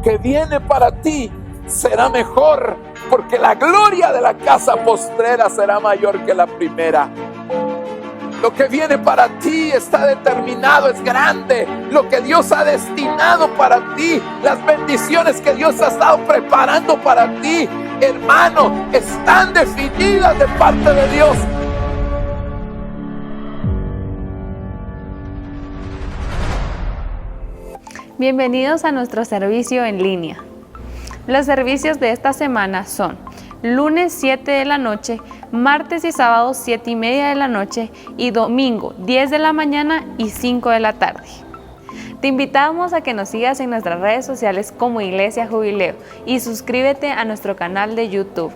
que viene para ti será mejor, porque la gloria de la casa postrera será mayor que la primera. Lo que viene para ti está determinado, es grande. Lo que Dios ha destinado para ti, las bendiciones que Dios ha estado preparando para ti, hermano, están definidas de parte de Dios. Bienvenidos a nuestro servicio en línea. Los servicios de esta semana son lunes 7 de la noche, martes y sábados 7:30 de la noche y domingo 10 de la mañana y 5 de la tarde. Te invitamos a que nos sigas en nuestras redes sociales como Iglesia Jubileo y suscríbete a nuestro canal de YouTube.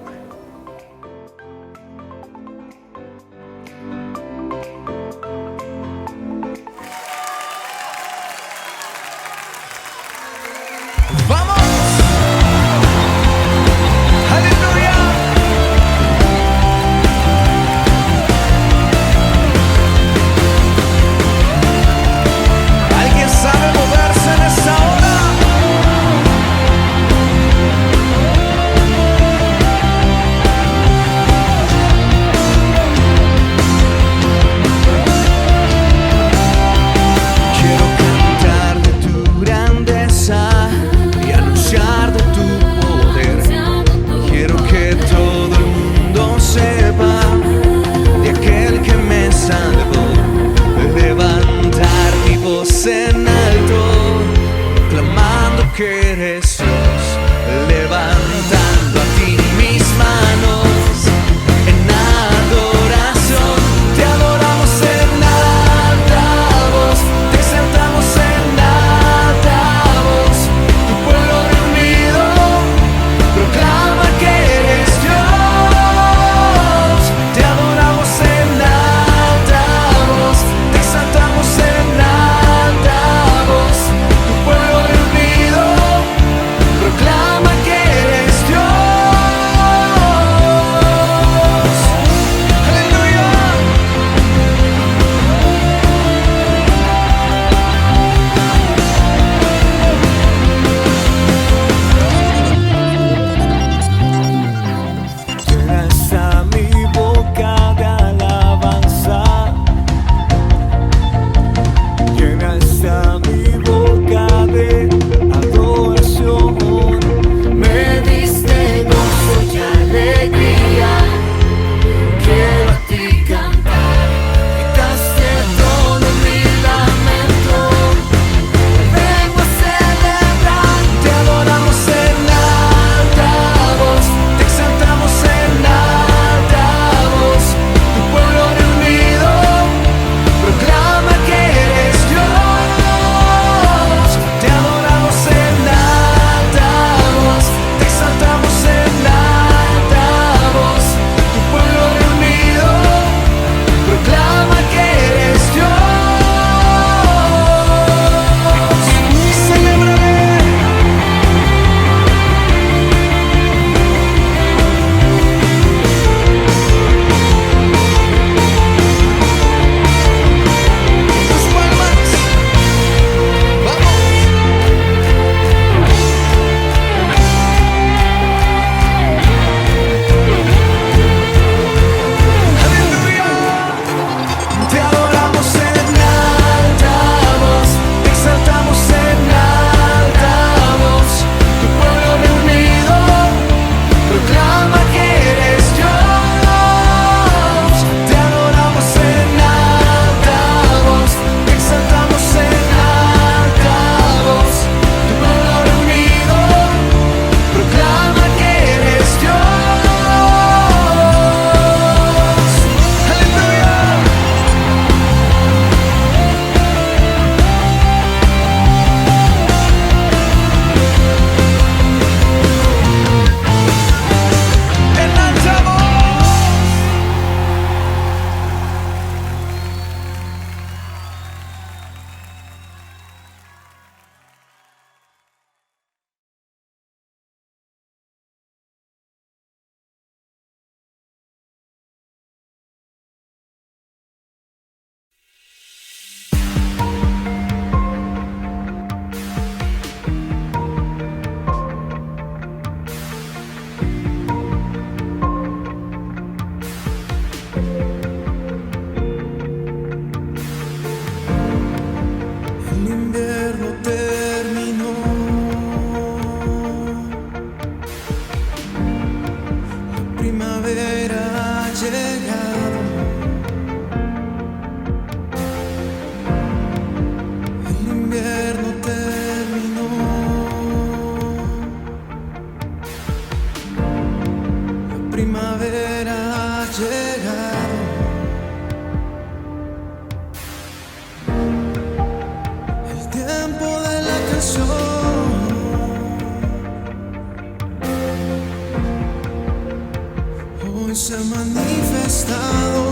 se ha manifestado.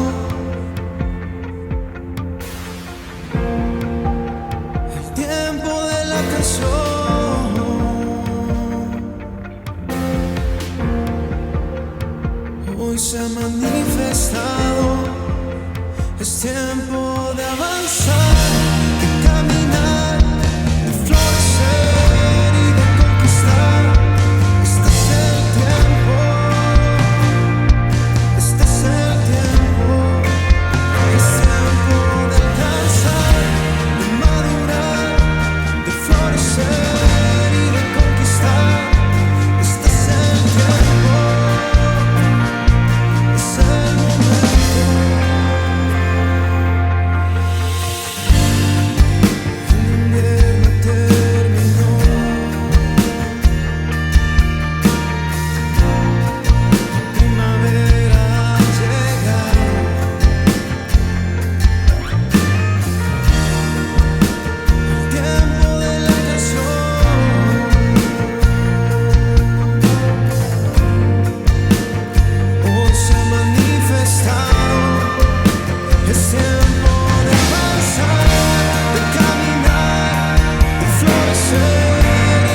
El tiempo de la canción. Hoy se ha manifestado. Es tiempo de avanzar, de caminar, de florecer y de conquistar. Este es el tiempo, este es el tiempo. Es tiempo de alcanzar, de madurar, de florecer y de conquistar. Este es el tiempo, es el momento. El invierno terminó, primavera ha llegado. El tiempo de la canción. Hoy se ha manifestado. Es tiempo de avanzar, de caminar, de florecer y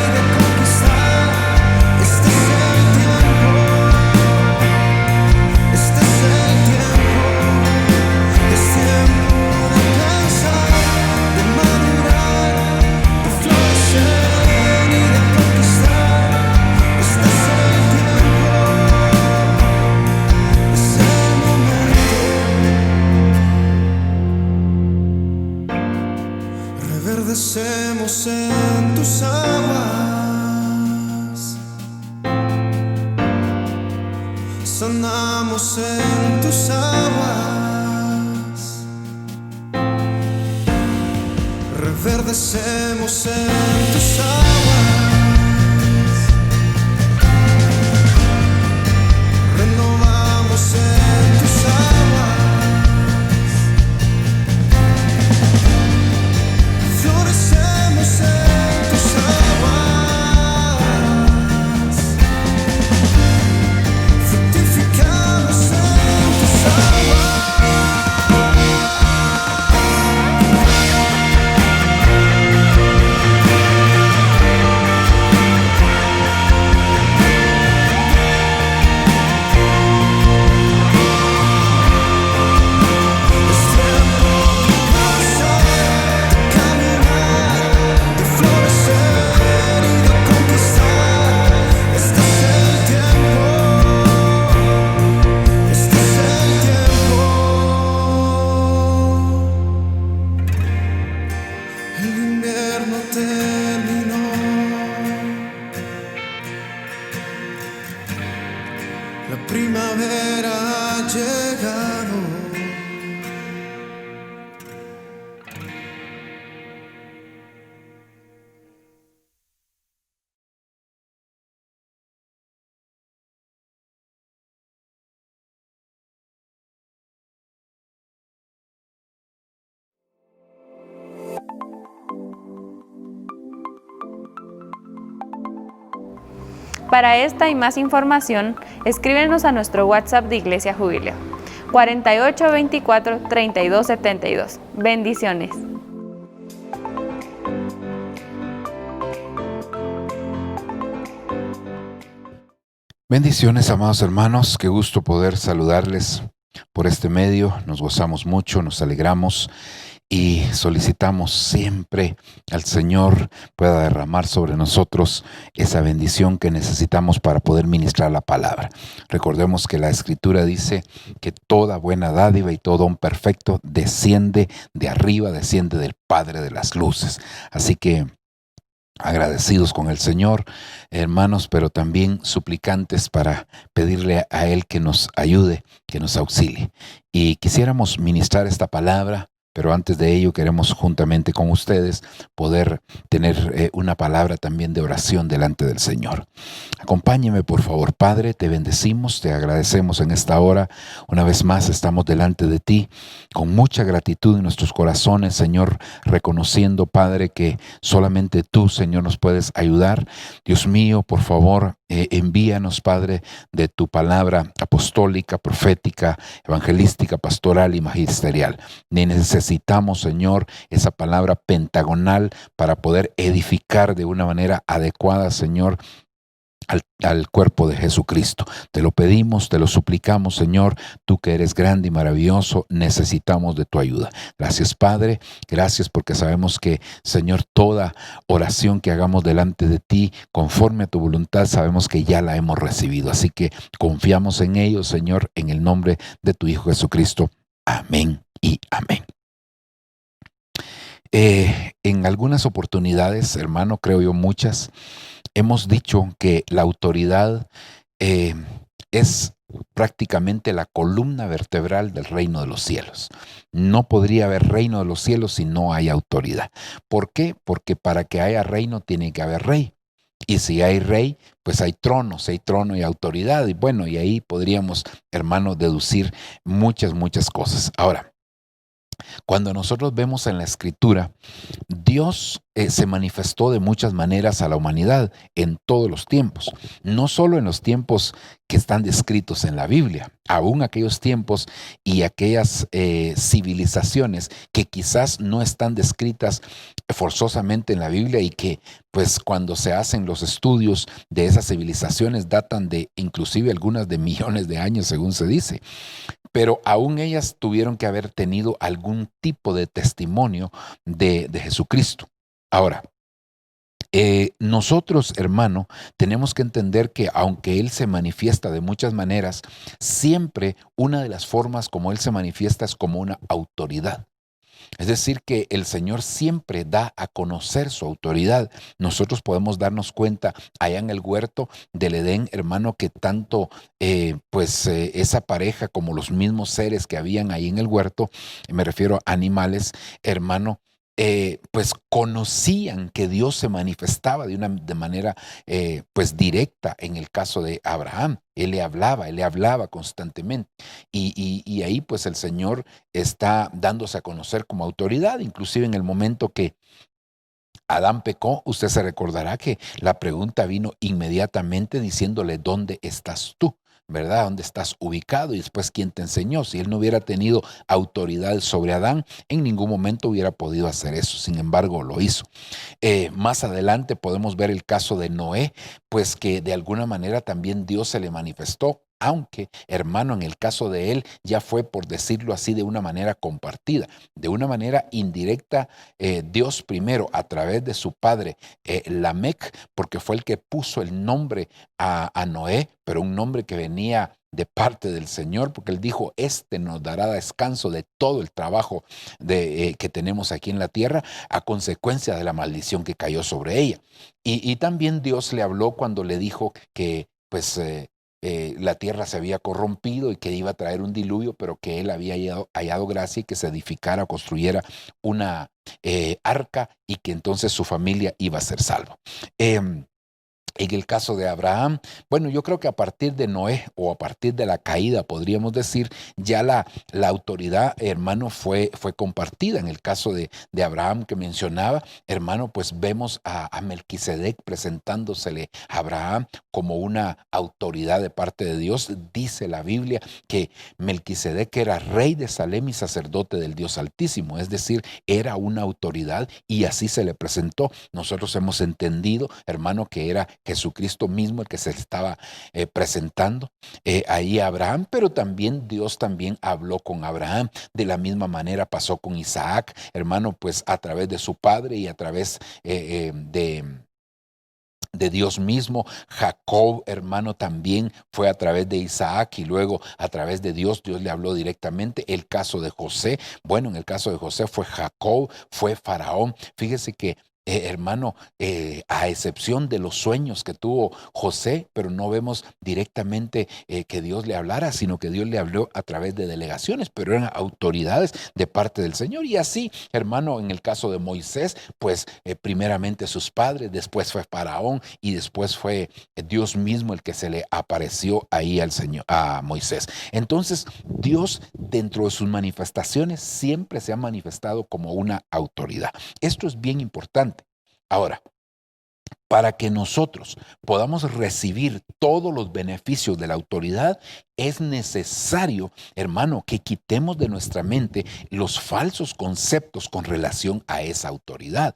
de conquistar. Este es el tiempo, este es el tiempo. Es tiempo de alcanzar, de madurar, de florecer y de conquistar. Este es el tiempo, es el momento. Reverdecemos en tus aguas, sanamos en tus aguas. Reverdecemos en tus aguas, renovamos en tus aguas. Florecemos en tus aguas, fructificamos en tus aguas. Es tiempo de pasar, de caminar, de florecer y de conquistar. Este es el tiempo, este es el tiempo. El invierno terminó, la primavera ha llegado. Para esta y más información, escríbenos a nuestro WhatsApp de Iglesia Jubileo, 4824-3272. Bendiciones. Bendiciones, amados hermanos, qué gusto poder saludarles por este medio. Nos gozamos mucho, nos alegramos y solicitamos siempre al Señor pueda derramar sobre nosotros esa bendición que necesitamos para poder ministrar la palabra. Recordemos que la Escritura dice que toda buena dádiva y todo don perfecto desciende de arriba, desciende del Padre de las luces. Así que agradecidos con el Señor, hermanos, pero también suplicantes para pedirle a Él que nos ayude, que nos auxilie. Y quisiéramos ministrar esta palabra, pero antes de ello queremos juntamente con ustedes poder tener una palabra también de oración delante del Señor. Acompáñeme por favor. Padre, te bendecimos, te agradecemos en esta hora. Una vez más estamos delante de ti con mucha gratitud en nuestros corazones, Señor, reconociendo, Padre, que solamente tú, Señor, nos puedes ayudar. Dios mío, por favor, Envíanos, Padre, de tu palabra apostólica, profética, evangelística, pastoral y magisterial. Necesitamos, Señor, esa palabra pentagonal para poder edificar de una manera adecuada, Señor, al cuerpo de Jesucristo. Te lo pedimos, te lo suplicamos, Señor, tú que eres grande y maravilloso, necesitamos de tu ayuda. Gracias, Padre, gracias porque sabemos que, Señor, toda oración que hagamos delante de ti, conforme a tu voluntad, sabemos que ya la hemos recibido. Así que confiamos en ello, Señor, en el nombre de tu Hijo Jesucristo. Amén y amén. En algunas oportunidades, hermano, creo yo muchas, hemos dicho que la autoridad es prácticamente la columna vertebral del reino de los cielos. No podría haber reino de los cielos si no hay autoridad. ¿Por qué? Porque para que haya reino tiene que haber rey. Y si hay rey, pues hay tronos, hay trono y autoridad. Y bueno, y ahí podríamos, hermano, deducir muchas cosas. Ahora, cuando nosotros vemos en la Escritura, Dios se manifestó de muchas maneras a la humanidad en todos los tiempos, no solo en los tiempos que están descritos en la Biblia, aún aquellos tiempos y aquellas civilizaciones que quizás no están descritas forzosamente en la Biblia y que pues cuando se hacen los estudios de esas civilizaciones datan de inclusive algunas de millones de años según se dice. Pero aún ellas tuvieron que haber tenido algún tipo de testimonio de Jesucristo. Ahora, nosotros, hermano, tenemos que entender que aunque Él se manifiesta de muchas maneras, siempre una de las formas como Él se manifiesta es como una autoridad. Es decir, que el Señor siempre da a conocer su autoridad. Nosotros podemos darnos cuenta allá en el huerto del Edén, hermano, que tanto esa pareja como los mismos seres que habían ahí en el huerto, me refiero a animales, hermano, pues conocían que Dios se manifestaba de manera pues directa en el caso de Abraham. Él le hablaba constantemente. Y ahí pues el Señor está dándose a conocer como autoridad, inclusive en el momento que Adán pecó, usted se recordará que la pregunta vino inmediatamente diciéndole, ¿dónde estás tú? ¿Verdad? ¿Dónde estás ubicado? Y después, ¿quién te enseñó? Si él no hubiera tenido autoridad sobre Adán, en ningún momento hubiera podido hacer eso. Sin embargo, lo hizo. Más adelante podemos ver el caso de Noé, pues que de alguna manera también Dios se le manifestó. Aunque, hermano, en el caso de él ya fue, por decirlo así, de una manera compartida, de una manera indirecta, Dios primero a través de su padre Lamec, porque fue el que puso el nombre a Noé, pero un nombre que venía de parte del Señor, porque Él dijo, nos dará descanso de todo el trabajo que tenemos aquí en la tierra a consecuencia de la maldición que cayó sobre ella. Y también Dios le habló cuando le dijo que la tierra se había corrompido y que iba a traer un diluvio, pero que él había hallado gracia y que se edificara o construyera una arca y que entonces su familia iba a ser salva. En el caso de Abraham, bueno, yo creo que a partir de Noé o a partir de la caída, podríamos decir, ya la autoridad, hermano, fue compartida. En el caso de Abraham que mencionaba, hermano, pues vemos a Melquisedec presentándosele a Abraham como una autoridad de parte de Dios. Dice la Biblia que Melquisedec era rey de Salem y sacerdote del Dios Altísimo, es decir, era una autoridad y así se le presentó. Nosotros hemos entendido, hermano, que era Jesucristo mismo el que se estaba presentando ahí a Abraham, pero también Dios también habló con Abraham. De la misma manera pasó con Isaac, hermano, pues a través de su padre y a través de Dios mismo. Jacob, hermano, también fue a través de Isaac y luego a través de Dios le habló directamente. El caso de José, bueno, en el caso de José fue Jacob, fue Faraón. Fíjese que hermano, a excepción de los sueños que tuvo José, pero no vemos directamente que Dios le hablara, sino que Dios le habló a través de delegaciones, pero eran autoridades de parte del Señor. Y así, hermano, en el caso de Moisés, pues primeramente sus padres, después fue Faraón y después fue Dios mismo el que se le apareció ahí al Señor, a Moisés. Entonces, Dios dentro de sus manifestaciones siempre se ha manifestado como una autoridad. Esto es bien importante. Ahora, para que nosotros podamos recibir todos los beneficios de la autoridad, es necesario, hermano, que quitemos de nuestra mente los falsos conceptos con relación a esa autoridad,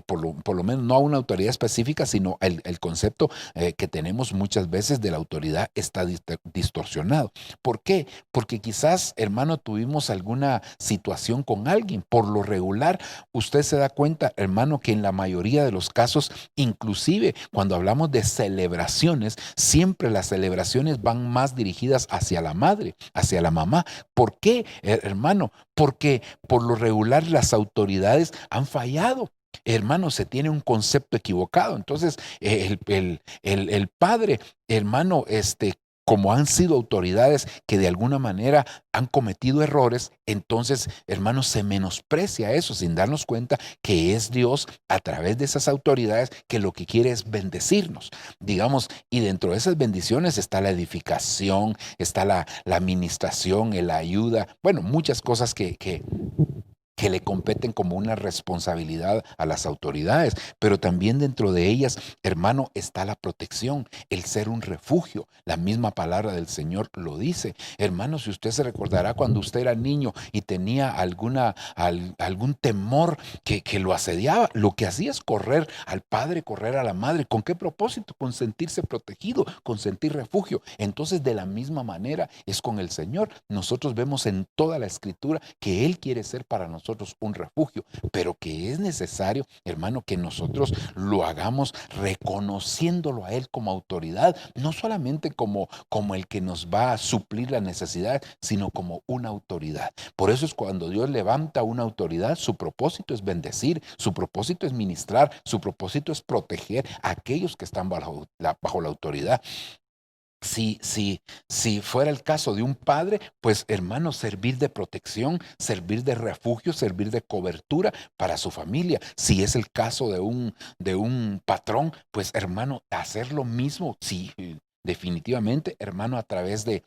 por lo menos no a una autoridad específica, sino el concepto que tenemos muchas veces de la autoridad está distorsionado. ¿Por qué? Porque quizás, hermano, tuvimos alguna situación con alguien. Por lo regular, usted se da cuenta, hermano, que en la mayoría de los casos, inclusive cuando hablamos de celebraciones, siempre las celebraciones van más dirigidas hacia la madre, hacia la mamá. ¿Por qué, hermano? Porque por lo regular las autoridades han fallado. Hermano, se tiene un concepto equivocado. Entonces, el padre, hermano, como han sido autoridades que de alguna manera han cometido errores, entonces, hermanos, se menosprecia eso sin darnos cuenta que es Dios a través de esas autoridades que lo que quiere es bendecirnos, digamos, y dentro de esas bendiciones está la edificación, está la administración, la ayuda, bueno, muchas cosas que le competen como una responsabilidad a las autoridades, pero también dentro de ellas, hermano, está la protección, el ser un refugio. La misma palabra del Señor lo dice. Hermano, si usted se recordará cuando usted era niño y tenía algún temor que lo asediaba, lo que hacía es correr al padre, correr a la madre. ¿Con qué propósito? Con sentirse protegido, con sentir refugio. Entonces, de la misma manera es con el Señor. Nosotros vemos en toda la Escritura que Él quiere ser para nosotros un refugio, pero que es necesario, hermano, que nosotros lo hagamos reconociéndolo a Él como autoridad, no solamente como el que nos va a suplir la necesidad, sino como una autoridad. Por eso es cuando Dios levanta una autoridad, su propósito es bendecir, su propósito es ministrar, su propósito es proteger a aquellos que están bajo la autoridad. Si fuera el caso de un padre, pues hermano, servir de protección, servir de refugio, servir de cobertura para su familia. Si es el caso de un patrón, pues hermano, hacer lo mismo. Sí, definitivamente, hermano, a través de,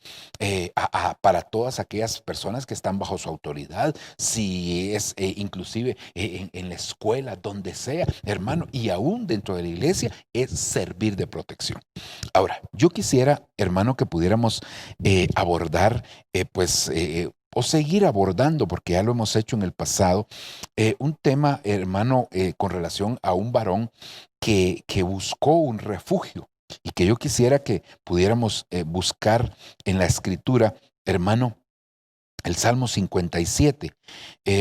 para todas aquellas personas que están bajo su autoridad, si es inclusive en la escuela, donde sea, hermano, y aún dentro de la iglesia, es servir de protección. Ahora, yo quisiera, hermano, que pudiéramos abordar, o seguir abordando, porque ya lo hemos hecho en el pasado, un tema, hermano, con relación a un varón que buscó un refugio y que yo quisiera que pudiéramos buscar en la Escritura, hermano, el Salmo 57,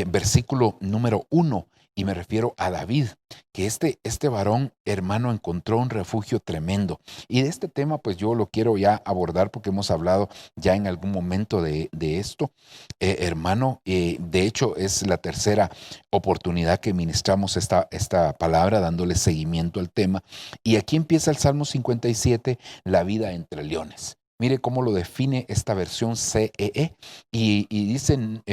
versículo número 1. Y me refiero a David, que este varón, hermano, encontró un refugio tremendo. Y de este tema, pues yo lo quiero ya abordar porque hemos hablado ya en algún momento de esto. Hermano, de hecho es la tercera oportunidad que ministramos esta palabra, dándole seguimiento al tema. Y aquí empieza el Salmo 57, la vida entre leones. Mire cómo lo define esta versión CEE y dicen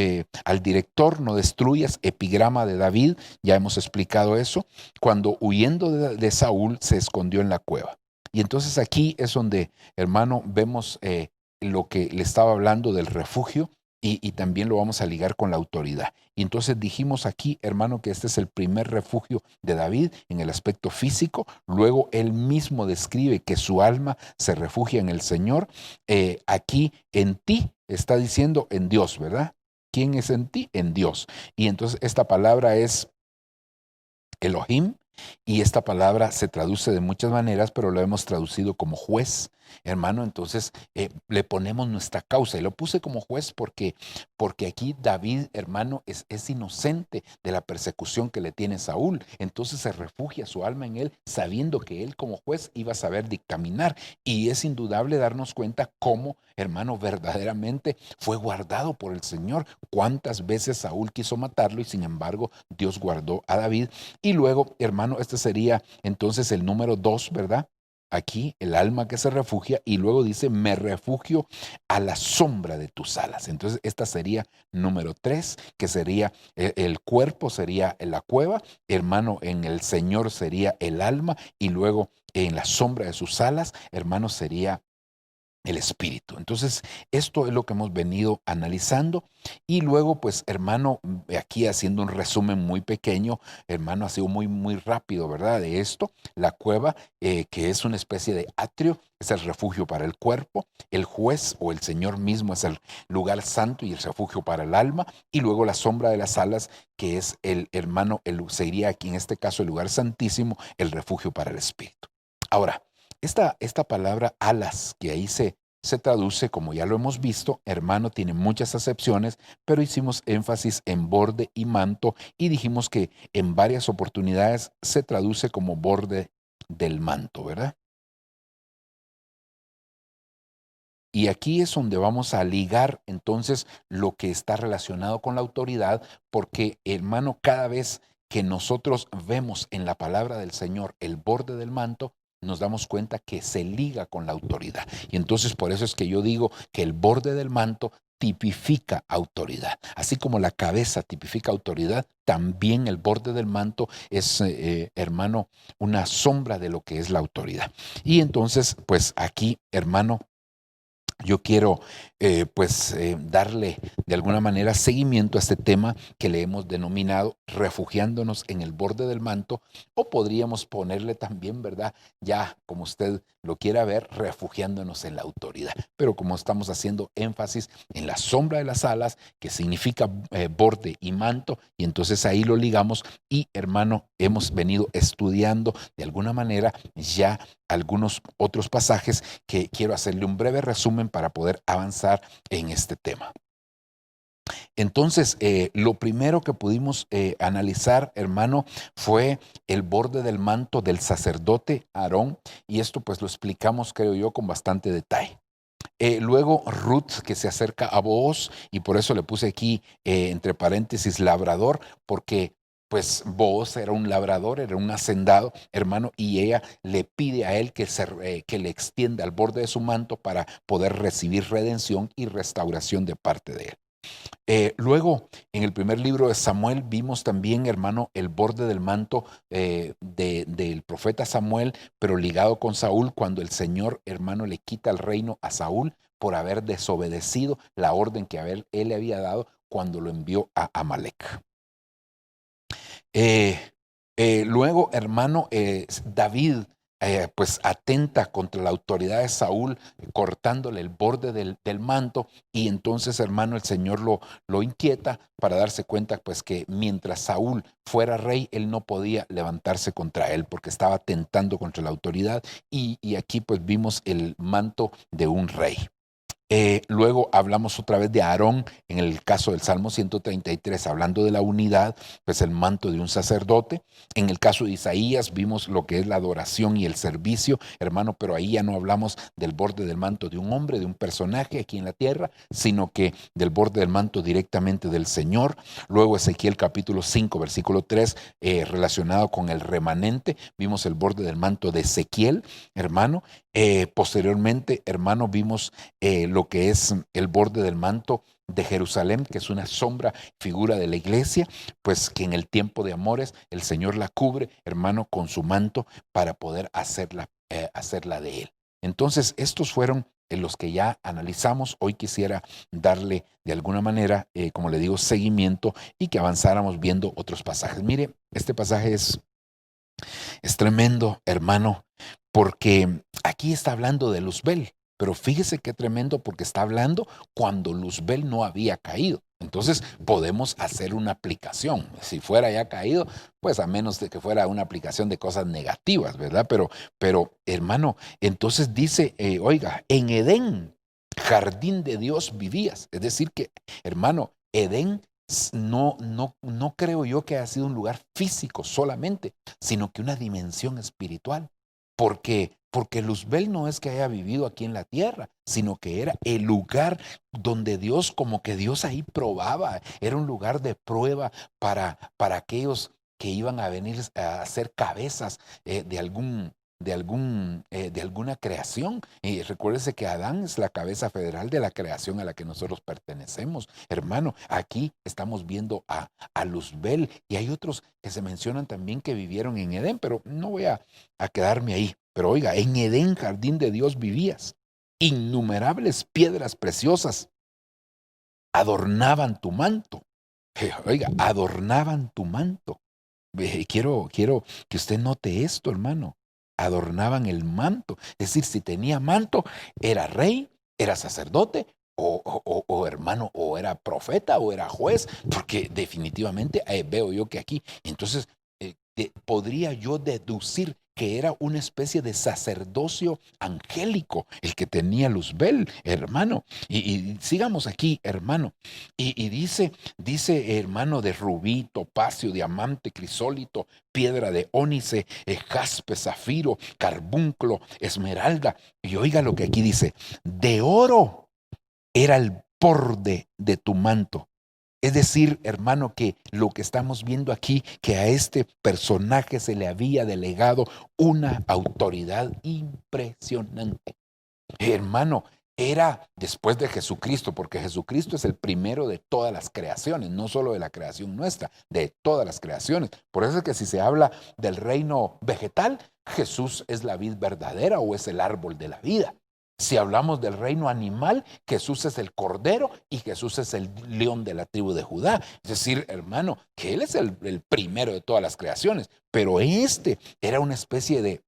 al director: no destruyas, epigrama de David, ya hemos explicado eso, cuando huyendo de Saúl se escondió en la cueva. Y entonces aquí es donde, hermano, vemos lo que le estaba hablando del refugio y también lo vamos a ligar con la autoridad. Y entonces dijimos aquí, hermano, que este es el primer refugio de David en el aspecto físico. Luego él mismo describe que su alma se refugia en el Señor. Aquí en ti está diciendo en Dios, ¿verdad? ¿Quién es en ti? En Dios. Y entonces esta palabra es Elohim. Y esta palabra se traduce de muchas maneras, pero lo hemos traducido como juez, hermano. Entonces le ponemos nuestra causa. Y lo puse como juez porque aquí David, hermano, es inocente de la persecución que le tiene Saúl. Entonces se refugia su alma en él, sabiendo que él como juez iba a saber dictaminar. Y es indudable darnos cuenta cómo, hermano, verdaderamente fue guardado por el Señor. Cuántas veces Saúl quiso matarlo y sin embargo Dios guardó a David. Y luego, hermano, este sería entonces el número 2, ¿verdad? Aquí el alma que se refugia, y luego dice: me refugio a la sombra de tus alas. Entonces esta sería número 3, que sería el cuerpo, sería la cueva, hermano, en el Señor sería el alma, y luego en la sombra de sus alas, hermano, sería el espíritu. Entonces, esto es lo que hemos venido analizando. Y luego, pues, hermano, aquí haciendo un resumen muy pequeño, hermano, ha sido muy rápido, ¿verdad? De esto, la cueva, que es una especie de atrio, es el refugio para el cuerpo, el juez o el Señor mismo es el lugar santo y el refugio para el alma, y luego la sombra de las alas, que es el hermano, sería aquí en este caso el lugar santísimo, el refugio para el espíritu. Ahora, esta palabra alas, que ahí se traduce, como ya lo hemos visto, hermano, tiene muchas acepciones, pero hicimos énfasis en borde y manto y dijimos que en varias oportunidades se traduce como borde del manto, ¿verdad? Y aquí es donde vamos a ligar entonces lo que está relacionado con la autoridad, porque hermano, cada vez que nosotros vemos en la palabra del Señor el borde del manto, nos damos cuenta que se liga con la autoridad. Y entonces por eso es que yo digo que el borde del manto tipifica autoridad. Así como la cabeza tipifica autoridad, también el borde del manto es, hermano, una sombra de lo que es la autoridad. Y entonces, pues aquí, hermano, yo quiero darle de alguna manera seguimiento a este tema que le hemos denominado refugiándonos en el borde del manto, o podríamos ponerle también, ¿verdad? Ya como usted lo quiera ver, refugiándonos en la autoridad. Pero como estamos haciendo énfasis en la sombra de las alas, que significa borde y manto, y entonces ahí lo ligamos y hermano, hemos venido estudiando de alguna manera ya algunos otros pasajes que quiero hacerle un breve resumen para poder avanzar en este tema. Entonces, lo primero que pudimos analizar, hermano, fue el borde del manto del sacerdote Aarón, y esto pues lo explicamos, creo yo, con bastante detalle. Luego Ruth, que se acerca a Booz, y por eso le puse aquí entre paréntesis labrador, porque pues Booz era un labrador, era un hacendado, hermano, y ella le pide a él que le extienda al borde de su manto para poder recibir redención y restauración de parte de él. Luego, en el primer libro de Samuel vimos también, hermano, el borde del manto del profeta Samuel, pero ligado con Saúl, cuando el Señor, hermano, le quita el reino a Saúl por haber desobedecido la orden que él le había dado cuando lo envió a Amalek. Luego, hermano, David pues atenta contra la autoridad de Saúl, cortándole el borde del manto, y entonces, hermano, el Señor lo inquieta para darse cuenta pues que mientras Saúl fuera rey, él no podía levantarse contra él porque estaba atentando contra la autoridad, y aquí pues vimos el manto de un rey. Luego hablamos otra vez de Aarón en el caso del Salmo 133, hablando de la unidad, pues el manto de un sacerdote. En el caso de Isaías vimos lo que es la adoración y el servicio, hermano, pero ahí ya no hablamos del borde del manto de un hombre, de un personaje aquí en la tierra, sino que del borde del manto directamente del Señor. Luego Ezequiel capítulo 5, versículo 3, relacionado con el remanente, vimos el borde del manto de Ezequiel, hermano. Posteriormente, hermano, vimos lo que es el borde del manto de Jerusalén, que es una sombra, figura de la iglesia, pues que en el tiempo de amores el Señor la cubre, hermano, con su manto para poder hacerla de él. Entonces, estos fueron los que ya analizamos. Hoy quisiera darle de alguna manera, como le digo, seguimiento y que avanzáramos viendo otros pasajes. Mire, este pasaje es tremendo, hermano, porque aquí está hablando de Luzbel, pero fíjese qué tremendo, porque está hablando cuando Luzbel no había caído. Entonces podemos hacer una aplicación. Si fuera ya caído, pues a menos de que fuera una aplicación de cosas negativas, ¿verdad? Pero hermano, entonces dice, oiga, en Edén, jardín de Dios vivías. Es decir que, hermano, Edén no creo yo que haya sido un lugar físico solamente, sino que una dimensión espiritual. Porque Luzbel no es que haya vivido aquí en la tierra, sino que era el lugar donde Dios, como que Dios ahí probaba, era un lugar de prueba para aquellos que iban a venir a ser cabezas de alguna creación. Y recuérdese que Adán es la cabeza federal de la creación a la que nosotros pertenecemos. Hermano, aquí estamos viendo a Luzbel, y hay otros que se mencionan también que vivieron en Edén, pero no voy a quedarme ahí. Pero oiga, en Edén, jardín de Dios vivías. innumerables piedras preciosas adornaban tu manto. Oiga, adornaban tu manto. Quiero que usted note esto, hermano. Adornaban el manto. Es decir, si tenía manto, era rey, era sacerdote, o hermano, o era profeta, o era juez, porque definitivamente veo yo que aquí, entonces, podría yo deducir que era una especie de sacerdocio angélico el que tenía Luzbel, hermano. Y sigamos aquí, hermano. Y dice, hermano, de rubí, topacio, diamante, crisólito, piedra de ónice, jaspe, zafiro, carbunclo, esmeralda. Y oiga lo que aquí dice: de oro era el borde de tu manto. Es decir, hermano, que lo que estamos viendo aquí, que a este personaje se le había delegado una autoridad impresionante. Hermano, era después de Jesucristo, porque Jesucristo es el primero de todas las creaciones, no solo de la creación nuestra, de todas las creaciones. Por eso es que si se habla del reino vegetal, Jesús es la vid verdadera o es el árbol de la vida. Si hablamos del reino animal, Jesús es el cordero y Jesús es el león de la tribu de Judá. Es decir, hermano, que Él es el primero de todas las creaciones, pero este era una especie de,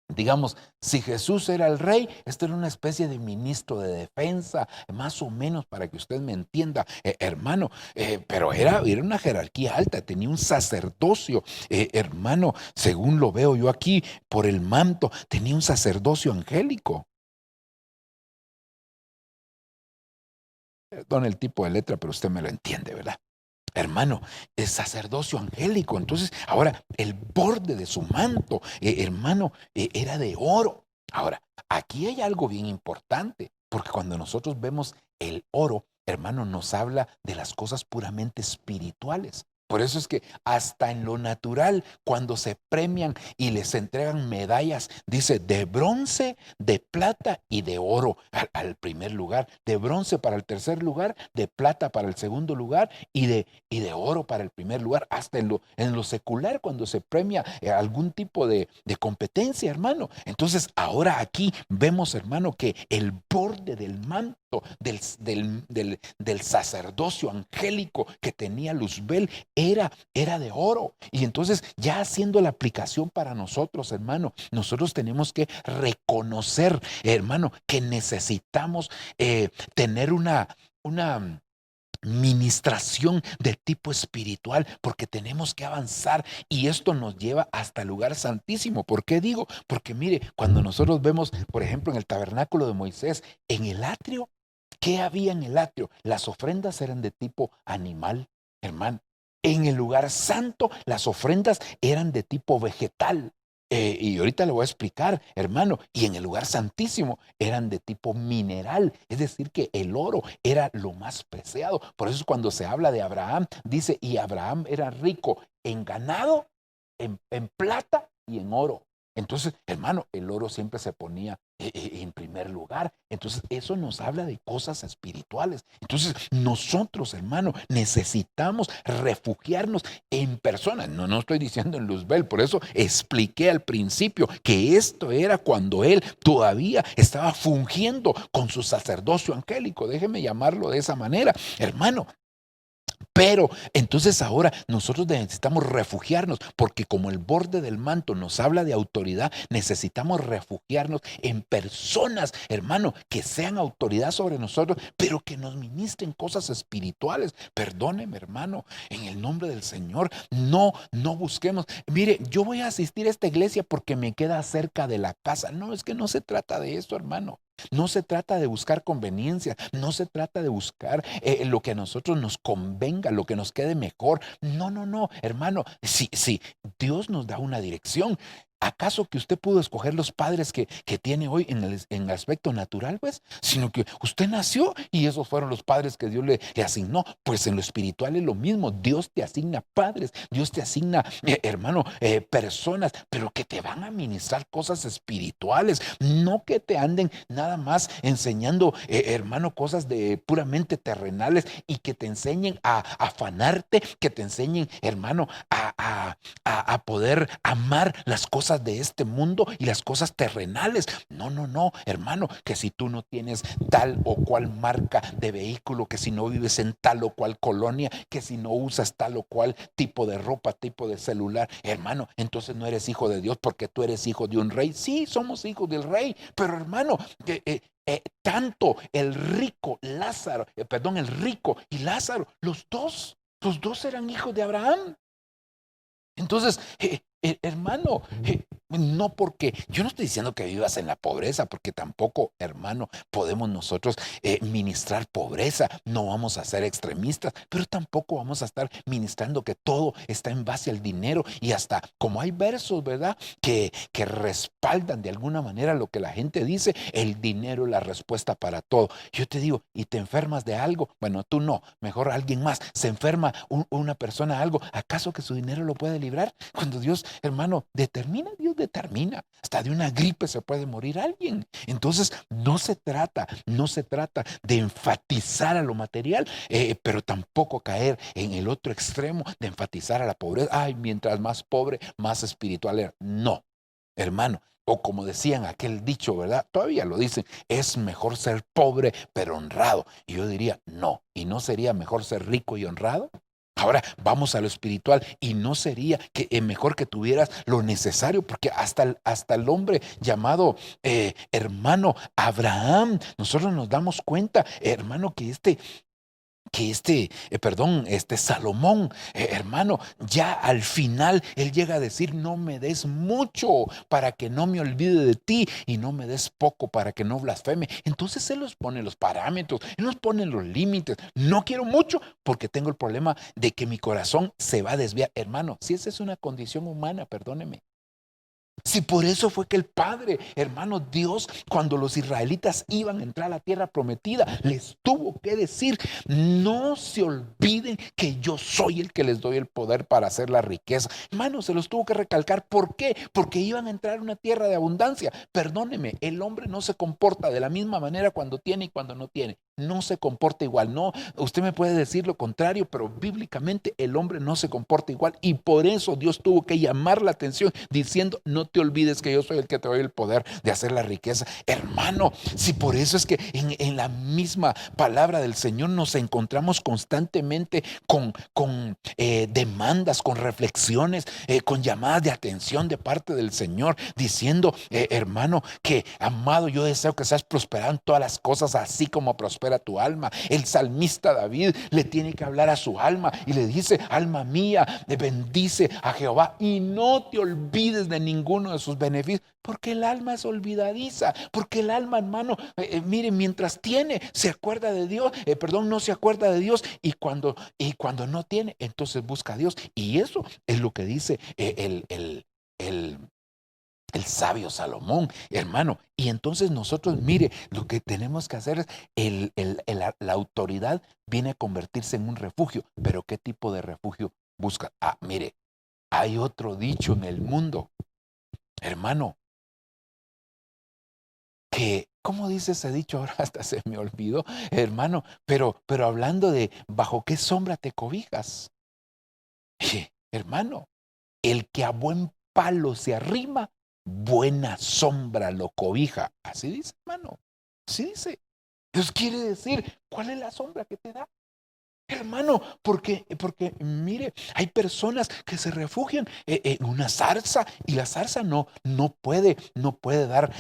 digamos, si Jesús era el rey, este era una especie de ministro de defensa, más o menos para que usted me entienda, hermano, pero era una jerarquía alta, tenía un sacerdocio, hermano, según lo veo yo aquí, por el manto, tenía un sacerdocio angélico. Perdón el tipo de letra, pero usted me lo entiende, ¿verdad? Hermano, el sacerdocio angélico. Entonces, ahora, el borde de su manto, hermano, era de oro. Ahora, aquí hay algo bien importante, porque cuando nosotros vemos el oro, hermano, nos habla de las cosas puramente espirituales. Por eso es que hasta en lo natural, cuando se premian y les entregan medallas, dice de bronce, de plata y de oro al primer lugar, de bronce para el tercer lugar, de plata para el segundo lugar y de oro para el primer lugar. Hasta en lo secular, cuando se premia algún tipo de competencia, hermano. Entonces, ahora aquí vemos, hermano, que el borde del manto del sacerdocio angélico que tenía Luzbel era de oro. Y entonces, ya haciendo la aplicación para nosotros, hermano, nosotros tenemos que reconocer, hermano, que necesitamos tener una ministración de tipo espiritual, porque tenemos que avanzar y esto nos lleva hasta el lugar santísimo. ¿Por qué digo? Porque mire, cuando nosotros vemos, por ejemplo, en el tabernáculo de Moisés, en el atrio, ¿qué había en el atrio? Las ofrendas eran de tipo animal, hermano. En el lugar santo, las ofrendas eran de tipo vegetal. Y ahorita le voy a explicar, hermano. Y en el lugar santísimo eran de tipo mineral. Es decir, que el oro era lo más preciado. Por eso cuando se habla de Abraham, dice, y Abraham era rico en ganado, en plata y en oro. Entonces, hermano, el oro siempre se ponía en primer lugar. Entonces, eso nos habla de cosas espirituales. Entonces, nosotros, hermano, necesitamos refugiarnos en personas. No estoy diciendo en Luzbel, por eso expliqué al principio que esto era cuando él todavía estaba fungiendo con su sacerdocio angélico. Déjeme llamarlo de esa manera, hermano. Pero entonces ahora nosotros necesitamos refugiarnos, porque como el borde del manto nos habla de autoridad, necesitamos refugiarnos en personas, hermano, que sean autoridad sobre nosotros, pero que nos ministren cosas espirituales. Perdóneme, hermano, en el nombre del Señor, no busquemos. Mire, yo voy a asistir a esta iglesia porque me queda cerca de la casa. No, es que no se trata de eso, hermano. No se trata de buscar conveniencia, no se trata de buscar lo que a nosotros nos convenga, lo que nos quede mejor. No, hermano, si Dios nos da una dirección. ¿Acaso que usted pudo escoger los padres que tiene hoy en el aspecto natural, pues? Sino que usted nació y esos fueron los padres que Dios le asignó. Pues en lo espiritual es lo mismo. Dios te asigna padres, Dios te asigna, hermano, personas, pero que te van a ministrar cosas espirituales, no que te anden nada más enseñando, hermano, cosas de puramente terrenales y que te enseñen a afanarte, que te enseñen, hermano, a poder amar las cosas cosas de este mundo y las cosas terrenales. No, no, no, hermano, que si tú no tienes tal o cual marca de vehículo, que si no vives en tal o cual colonia, que si no usas tal o cual tipo de ropa, tipo de celular, hermano, entonces no eres hijo de Dios porque tú eres hijo de un rey. Sí, somos hijos del rey, pero hermano, tanto el rico Lázaro, el rico y Lázaro, los dos eran hijos de Abraham. Entonces, hermano, no porque, yo no estoy diciendo que vivas en la pobreza, porque tampoco, hermano, podemos nosotros ministrar pobreza, no vamos a ser extremistas, pero tampoco vamos a estar ministrando que todo está en base al dinero y hasta como hay versos, ¿verdad? Que respaldan de alguna manera lo que la gente dice, el dinero es la respuesta para todo. Yo te digo, y te enfermas de algo, bueno, tú no, mejor alguien más, se enferma una persona de algo, ¿acaso que su dinero lo puede librar? Cuando Dios, hermano, determina, Dios determina. Hasta de una gripe se puede morir alguien. Entonces, no se trata de enfatizar a lo material, pero tampoco caer en el otro extremo de enfatizar a la pobreza. Ay, mientras más pobre, más espiritual era. No, hermano. O como decían aquel dicho, ¿verdad? Todavía lo dicen, es mejor ser pobre pero honrado. Y yo diría, no. ¿Y no sería mejor ser rico y honrado? Ahora vamos a lo espiritual y no sería que mejor que tuvieras lo necesario, porque hasta el hombre llamado hermano Abraham, nosotros nos damos cuenta, hermano, que Salomón, hermano, ya al final él llega a decir, no me des mucho para que no me olvide de ti y no me des poco para que no blasfeme. Entonces él nos pone los parámetros, él nos pone los límites. No quiero mucho porque tengo el problema de que mi corazón se va a desviar. Hermano, si esa es una condición humana, perdóneme. Si por eso fue que el Padre, hermano, Dios, cuando los israelitas iban a entrar a la tierra prometida, les tuvo que decir, no se olviden que yo soy el que les doy el poder para hacer la riqueza. Hermano, se los tuvo que recalcar. ¿Por qué? Porque iban a entrar a una tierra de abundancia. Perdóneme, el hombre no se comporta de la misma manera cuando tiene y cuando no tiene. No se comporta igual. No, usted me puede decir lo contrario, pero bíblicamente el hombre no se comporta igual y por eso Dios tuvo que llamar la atención diciendo, no te olvides que yo soy el que te doy el poder de hacer la riqueza. Hermano, si por eso es que en la misma palabra del Señor nos encontramos constantemente con demandas, con reflexiones, con llamadas de atención de parte del Señor, diciendo, hermano, que amado, yo deseo que seas prosperado en todas las cosas, así como prospera tu alma. El salmista David le tiene que hablar a su alma y le dice, alma mía, bendice a Jehová y no te olvides de ninguno de sus beneficios, porque el alma es olvidadiza, porque el alma, hermano, mire, mientras tiene, se acuerda de Dios, no se acuerda de Dios y cuando no tiene, entonces busca a Dios. Y eso es lo que dice el sabio Salomón, hermano. Y entonces nosotros, mire, lo que tenemos que hacer es, la autoridad viene a convertirse en un refugio. Pero ¿qué tipo de refugio busca? Mire, hay otro dicho en el mundo, hermano, que, ¿cómo dice ese dicho? Ahora hasta se me olvidó, hermano, pero hablando de bajo qué sombra te cobijas. Hermano, el que a buen palo se arrima, buena sombra lo cobija. Así dice, hermano. Así dice. Dios quiere decir, ¿cuál es la sombra que te da? Hermano, porque mire, hay personas que se refugian en una zarza y la zarza no puede dar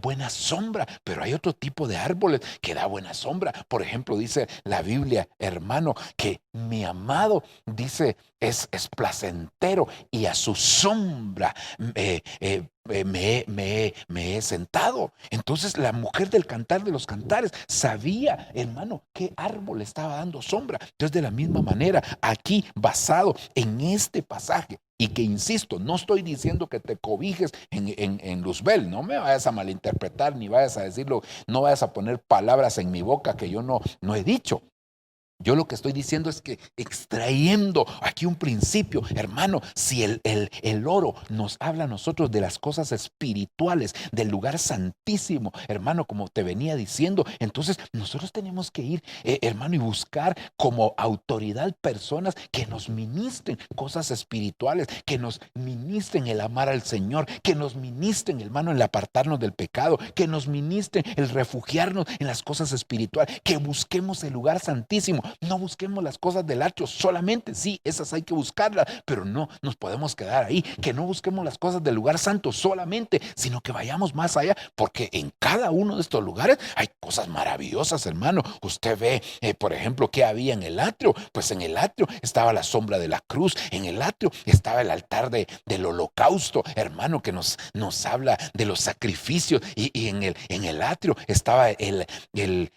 buena sombra, pero hay otro tipo de árboles que da buena sombra. Por ejemplo, dice la Biblia, hermano, que mi amado, dice, es placentero y a su sombra me he sentado. Entonces la mujer del Cantar de los Cantares sabía, hermano, qué árbol estaba dando sombra. Entonces, de la misma manera, aquí basado en este pasaje, y que insisto, no estoy diciendo que te cobijes en Luzbel, no me vayas a malinterpretar, ni vayas a decirlo, no vayas a poner palabras en mi boca que yo no he dicho. Yo lo que estoy diciendo es que extrayendo aquí un principio, hermano, si el oro nos habla a nosotros de las cosas espirituales, del lugar santísimo, hermano, como te venía diciendo, entonces nosotros tenemos que ir, hermano, y buscar como autoridad personas que nos ministren cosas espirituales, que nos ministren el amar al Señor, que nos ministren, hermano, el apartarnos del pecado, que nos ministren el refugiarnos en las cosas espirituales, que busquemos el lugar santísimo. No busquemos las cosas del atrio solamente, sí, esas hay que buscarlas, pero no nos podemos quedar ahí. Que no busquemos las cosas del lugar santo solamente, sino que vayamos más allá, porque en cada uno de estos lugares hay cosas maravillosas, hermano. Usted ve, por ejemplo, ¿qué había en el atrio? Pues en el atrio estaba la sombra de la cruz, en el atrio estaba el altar del holocausto, hermano, que nos habla de los sacrificios, y en el atrio estaba el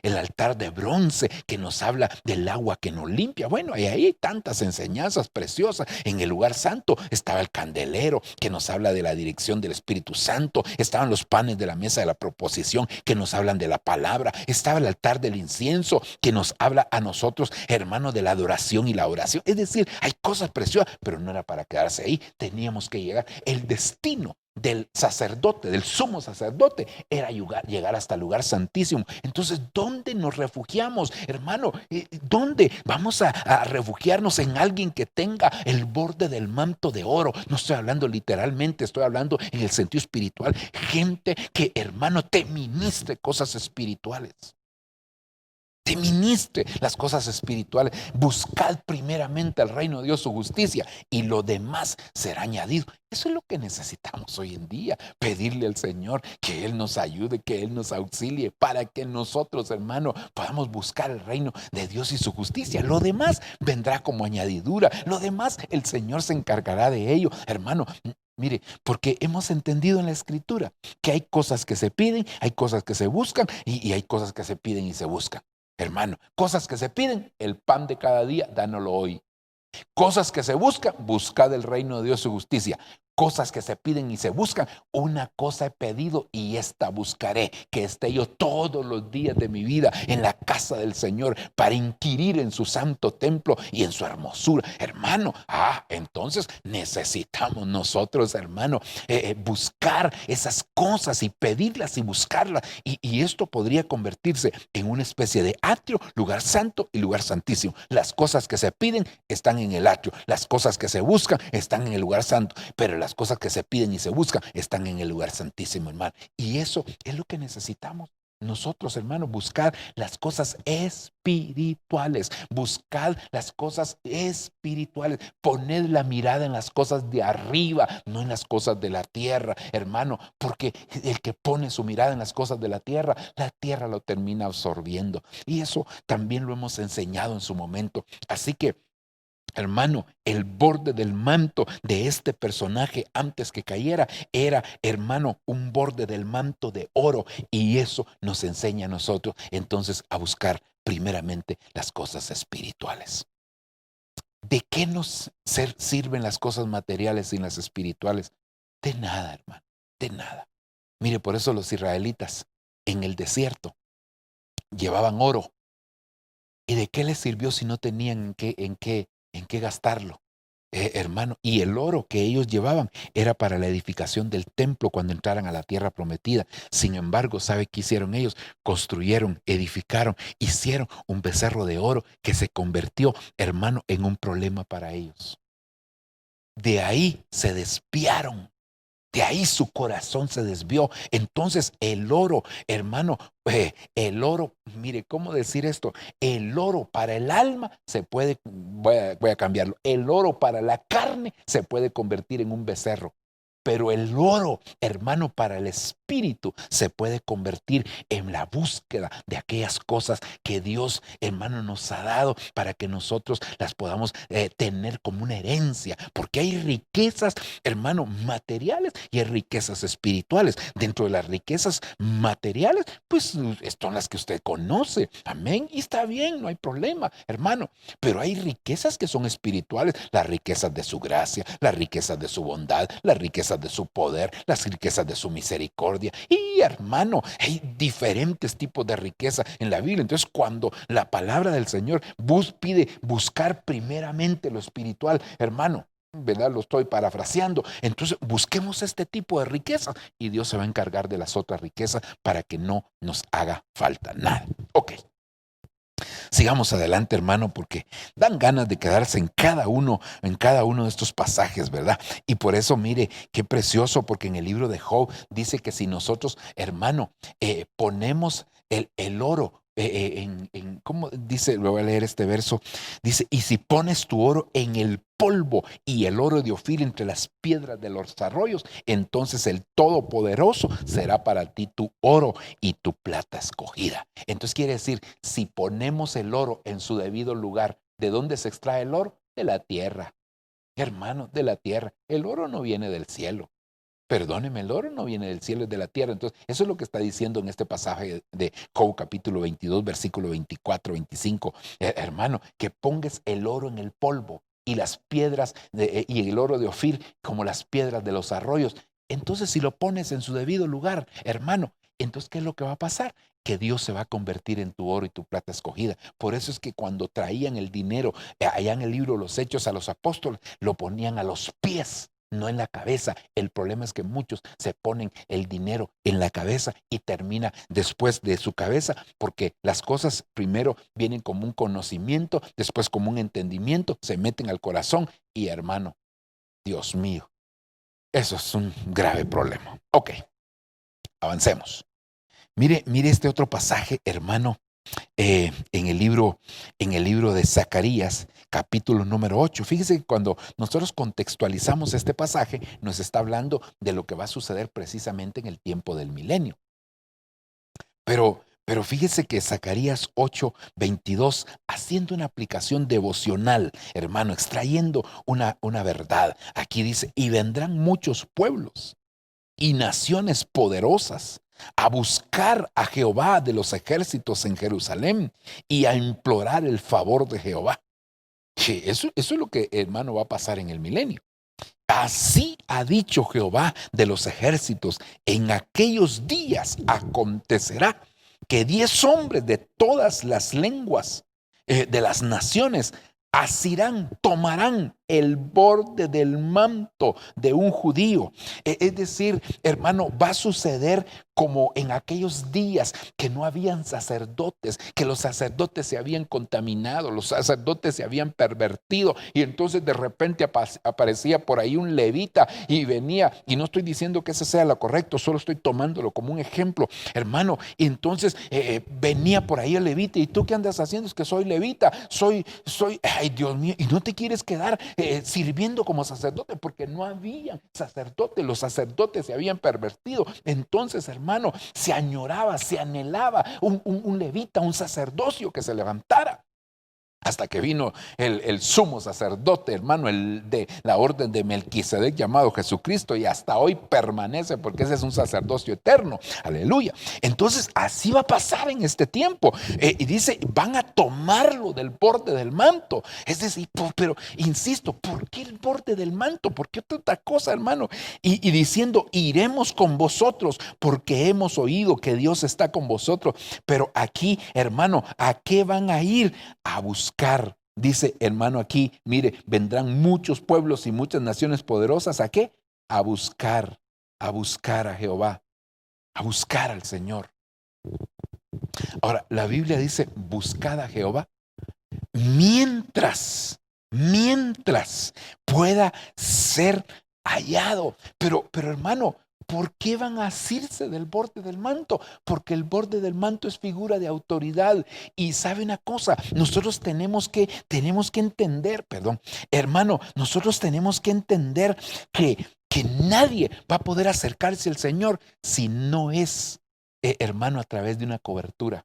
altar de bronce que nos habla del agua que nos limpia. Bueno, ahí hay tantas enseñanzas preciosas. En el lugar santo estaba el candelero que nos habla de la dirección del Espíritu Santo. Estaban los panes de la mesa de la proposición que nos hablan de la palabra. Estaba el altar del incienso que nos habla a nosotros, hermano, de la adoración y la oración. Es decir, hay cosas preciosas, pero no era para quedarse ahí. Teníamos que llegar. El destino del sacerdote, del sumo sacerdote, era llegar hasta el lugar santísimo. Entonces, ¿dónde nos refugiamos, hermano? ¿Dónde vamos a refugiarnos? En alguien que tenga el borde del manto de oro. No estoy hablando literalmente, estoy hablando en el sentido espiritual. Gente que, hermano, te ministre cosas espirituales. Te ministre las cosas espirituales. Buscad primeramente el reino de Dios, su justicia, y lo demás será añadido. Eso es lo que necesitamos hoy en día. Pedirle al Señor que Él nos ayude, que Él nos auxilie, para que nosotros, hermano, podamos buscar el reino de Dios y su justicia. Lo demás vendrá como añadidura. Lo demás el Señor se encargará de ello, hermano. Mire, porque hemos entendido en la Escritura que hay cosas que se piden, hay cosas que se buscan, y hay cosas que se piden y se buscan. Hermano, cosas que se piden, el pan de cada día, dánoslo hoy. Cosas que se buscan, buscad el reino de Dios y su justicia. Cosas que se piden y se buscan, una cosa he pedido y esta buscaré, que esté yo todos los días de mi vida en la casa del Señor, para inquirir en su santo templo y en su hermosura. Hermano, entonces necesitamos nosotros, hermano, buscar esas cosas y pedirlas y buscarlas, y esto podría convertirse en una especie de atrio, lugar santo y lugar santísimo. Las cosas que se piden están en el atrio, las cosas que se buscan están en el lugar santo, pero las cosas que se piden y se buscan están en el lugar santísimo, hermano. Y eso es lo que necesitamos nosotros, hermano, buscar las cosas espirituales. Buscar las cosas espirituales. Poned la mirada en las cosas de arriba, no en las cosas de la tierra, hermano, porque el que pone su mirada en las cosas de la tierra lo termina absorbiendo. Y eso también lo hemos enseñado en su momento. Así que, hermano, el borde del manto de este personaje antes que cayera era, hermano, un borde del manto de oro, y eso nos enseña a nosotros entonces a buscar primeramente las cosas espirituales. ¿De qué nos sirven las cosas materiales sin las espirituales? De nada, hermano, de nada. Mire, por eso los israelitas en el desierto llevaban oro. ¿Y de qué les sirvió si no tenían en qué gastarlo? Hermano, y el oro que ellos llevaban era para la edificación del templo cuando entraran a la tierra prometida. Sin embargo, ¿sabe qué hicieron ellos? Construyeron, edificaron, hicieron un becerro de oro que se convirtió, hermano, en un problema para ellos. De ahí se desviaron. De ahí su corazón se desvió. Entonces el oro, hermano, el oro, mire, ¿cómo decir esto? El oro para el alma se puede, voy a cambiarlo, el oro para la carne se puede convertir en un becerro. Pero el oro, hermano, para el espíritu se puede convertir en la búsqueda de aquellas cosas que Dios, hermano, nos ha dado para que nosotros las podamos tener como una herencia. Porque hay riquezas, hermano, materiales, y hay riquezas espirituales. Dentro de las riquezas materiales, pues son las que usted conoce. Amén. Y está bien, no hay problema, hermano. Pero hay riquezas que son espirituales. Las riquezas de su gracia, las riquezas de su bondad, las riquezas riquezas de su poder, las riquezas de su misericordia. Y hermano, hay diferentes tipos de riqueza en la Biblia. Entonces, cuando la palabra del Señor pide buscar primeramente lo espiritual, hermano, ¿verdad? Lo estoy parafraseando. Entonces, busquemos este tipo de riquezas y Dios se va a encargar de las otras riquezas para que no nos haga falta nada. Ok. Sigamos adelante, hermano, porque dan ganas de quedarse en cada uno de estos pasajes, ¿verdad? Y por eso, mire, qué precioso, porque en el libro de Job dice que si nosotros, hermano, ponemos el oro, ¿cómo dice? Lo voy a leer este verso. Dice, y si pones tu oro en el polvo y el oro de Ofir entre las piedras de los arroyos, entonces el Todopoderoso será para ti tu oro y tu plata escogida. Entonces quiere decir, si ponemos el oro en su debido lugar, ¿de dónde se extrae el oro? De la tierra. Hermano, de la tierra. El oro no viene del cielo. Perdóneme, el oro no viene del cielo, es de la tierra. Entonces, eso es lo que está diciendo en este pasaje de Job capítulo 22, versículo 24, 25. Hermano, que pongas el oro en el polvo y las piedras y el oro de Ofir como las piedras de los arroyos. Entonces, si lo pones en su debido lugar, hermano, entonces, ¿qué es lo que va a pasar? Que Dios se va a convertir en tu oro y tu plata escogida. Por eso es que cuando traían el dinero, allá en el libro de los Hechos a los apóstoles, lo ponían a los pies, no en la cabeza. El problema es que muchos se ponen el dinero en la cabeza y termina después de su cabeza, porque las cosas primero vienen como un conocimiento, después como un entendimiento, se meten al corazón y hermano, Dios mío, eso es un grave problema. Ok, avancemos. Mire este otro pasaje, hermano, en el libro de Zacarías, capítulo número 8. Fíjese que cuando nosotros contextualizamos este pasaje, nos está hablando de lo que va a suceder precisamente en el tiempo del milenio. Pero fíjese que Zacarías 8, 22, haciendo una aplicación devocional, hermano, extrayendo una verdad. Aquí dice, y vendrán muchos pueblos y naciones poderosas a buscar a Jehová de los ejércitos en Jerusalén y a implorar el favor de Jehová. Sí, eso es lo que, hermano, va a pasar en el milenio. Así ha dicho Jehová de los ejércitos, en aquellos días acontecerá que 10 hombres de todas las lenguas de las naciones asirán, tomarán el borde del manto de un judío. Es decir, hermano, va a suceder como en aquellos días que no habían sacerdotes, que los sacerdotes se habían contaminado, los sacerdotes se habían pervertido y entonces de repente aparecía por ahí un levita y venía, y no estoy diciendo que ese sea lo correcto, solo estoy tomándolo como un ejemplo, hermano, y entonces venía por ahí el levita, ¿y tú qué andas haciendo? Es que soy levita, soy, ay Dios mío, y no te quieres quedar sirviendo como sacerdote porque no había sacerdotes, los sacerdotes se habían pervertido. Entonces, hermano, se añoraba, se anhelaba un levita, un sacerdocio que se levantara. Hasta que vino el sumo sacerdote, hermano, el de la orden de Melquisedec llamado Jesucristo, y hasta hoy permanece porque ese es un sacerdocio eterno. Aleluya. Entonces así va a pasar en este tiempo. Y dice, van a tomarlo del borde del manto. Es decir, pero insisto, ¿por qué el borde del manto? ¿Por qué otra cosa, hermano? Y diciendo, iremos con vosotros porque hemos oído que Dios está con vosotros. Pero aquí, hermano, ¿a qué van a ir? A buscar. Dice, hermano, aquí, mire, vendrán muchos pueblos y muchas naciones poderosas. ¿A qué? A buscar a Jehová, a buscar al Señor. Ahora, la Biblia dice, buscad a Jehová mientras pueda ser hallado. Pero hermano, ¿por qué van a asirse del borde del manto? Porque el borde del manto es figura de autoridad. Y sabe una cosa, nosotros tenemos que entender, hermano, nosotros tenemos que entender que nadie va a poder acercarse al Señor si no es, hermano, a través de una cobertura.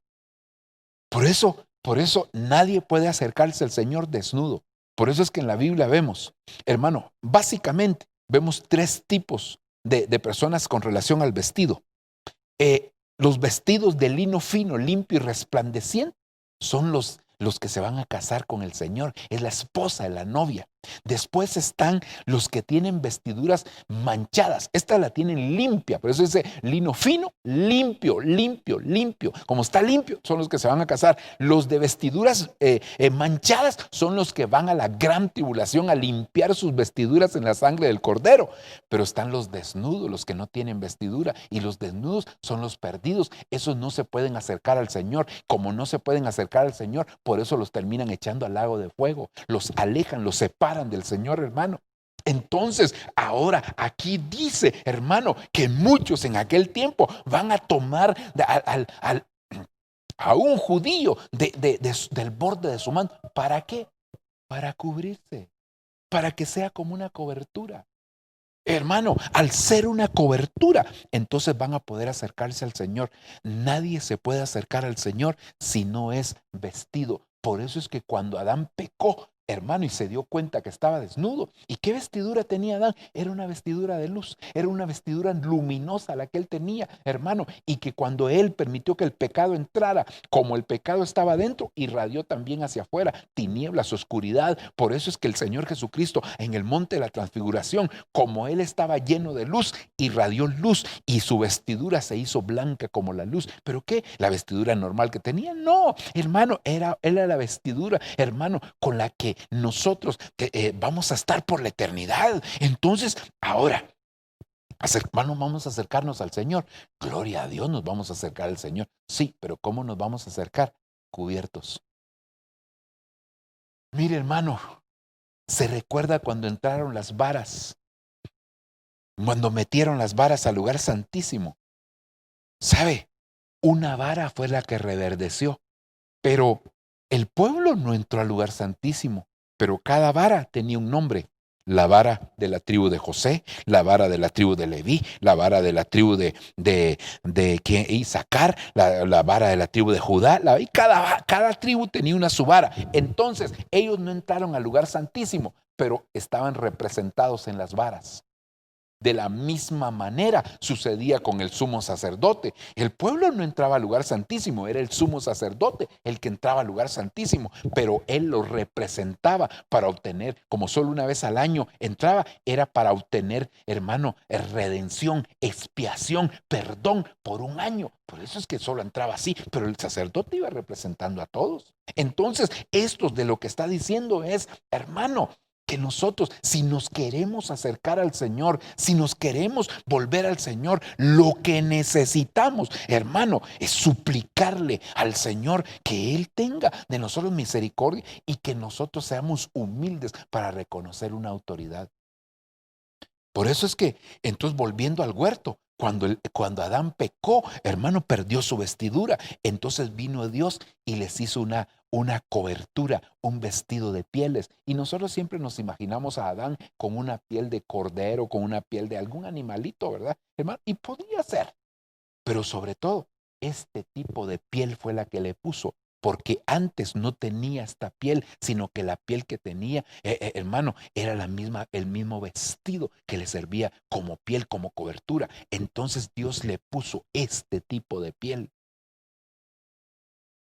Por eso nadie puede acercarse al Señor desnudo. Por eso es que en la Biblia vemos, hermano, básicamente vemos 3 tipos de personas con relación al vestido. Los vestidos de lino fino, limpio y resplandeciente son los que se van a casar con el Señor. Es la esposa, es la novia. Después están los que tienen vestiduras manchadas. Esta la tienen limpia, por eso dice lino fino, limpio, limpio, limpio. Como está limpio, son los que se van a casar. Los de vestiduras manchadas son los que van a la gran tribulación a limpiar sus vestiduras en la sangre del Cordero. Pero están los desnudos, los que no tienen vestidura, y los desnudos son los perdidos. Esos no se pueden acercar al Señor. Como no se pueden acercar al Señor, por eso los terminan echando al lago de fuego. Los alejan, los separan del Señor, hermano. Entonces, ahora aquí dice, hermano, que muchos en aquel tiempo van a tomar a un judío del borde de su manto. ¿Para qué? Para cubrirse, para que sea como una cobertura. Hermano, al ser una cobertura, entonces van a poder acercarse al Señor. Nadie se puede acercar al Señor si no es vestido. Por eso es que cuando Adán pecó, hermano, y se dio cuenta que estaba desnudo. ¿Y qué vestidura tenía Adán? Era una vestidura de luz, era una vestidura luminosa la que él tenía, hermano, y que cuando él permitió que el pecado entrara, como el pecado estaba dentro, irradió también hacia afuera, tinieblas, oscuridad. Por eso es que el Señor Jesucristo en el monte de la transfiguración, como él estaba lleno de luz, irradió luz y su vestidura se hizo blanca como la luz. ¿Pero qué? ¿La vestidura normal que tenía? No, hermano, era la vestidura, hermano, con la que nosotros vamos a estar por la eternidad. Entonces, ahora, hermano, vamos a acercarnos al Señor. Gloria a Dios, nos vamos a acercar al Señor. Sí, pero ¿cómo nos vamos a acercar? Cubiertos. Mire, hermano, se recuerda cuando entraron las varas, cuando metieron las varas al lugar santísimo. ¿Sabe? Una vara fue la que reverdeció, pero el pueblo no entró al lugar santísimo. Pero cada vara tenía un nombre. La vara de la tribu de José, la vara de la tribu de Leví, la vara de la tribu de Isaacar, la vara de la tribu de Judá. Y cada tribu tenía una su vara. Entonces, ellos no entraron al lugar santísimo, pero estaban representados en las varas. De la misma manera sucedía con el sumo sacerdote. El pueblo no entraba al lugar santísimo, era el sumo sacerdote el que entraba al lugar santísimo, pero él lo representaba para obtener, como solo una vez al año entraba, era para obtener, hermano, redención, expiación, perdón por un año. Por eso es que solo entraba así, pero el sacerdote iba representando a todos. Entonces, esto de lo que está diciendo es, hermano, que nosotros, si nos queremos acercar al Señor, si nos queremos volver al Señor, lo que necesitamos, hermano, es suplicarle al Señor que Él tenga de nosotros misericordia y que nosotros seamos humildes para reconocer una autoridad. Por eso es que, entonces, volviendo al huerto, cuando Adán pecó, hermano, perdió su vestidura. Entonces vino Dios y les hizo una cobertura, un vestido de pieles. Y nosotros siempre nos imaginamos a Adán con una piel de cordero, con una piel de algún animalito, ¿verdad, hermano? Y podía ser. Pero sobre todo, este tipo de piel fue la que le puso. Porque antes no tenía esta piel, sino que la piel que tenía, hermano, era el mismo vestido que le servía como piel, como cobertura. Entonces Dios le puso este tipo de piel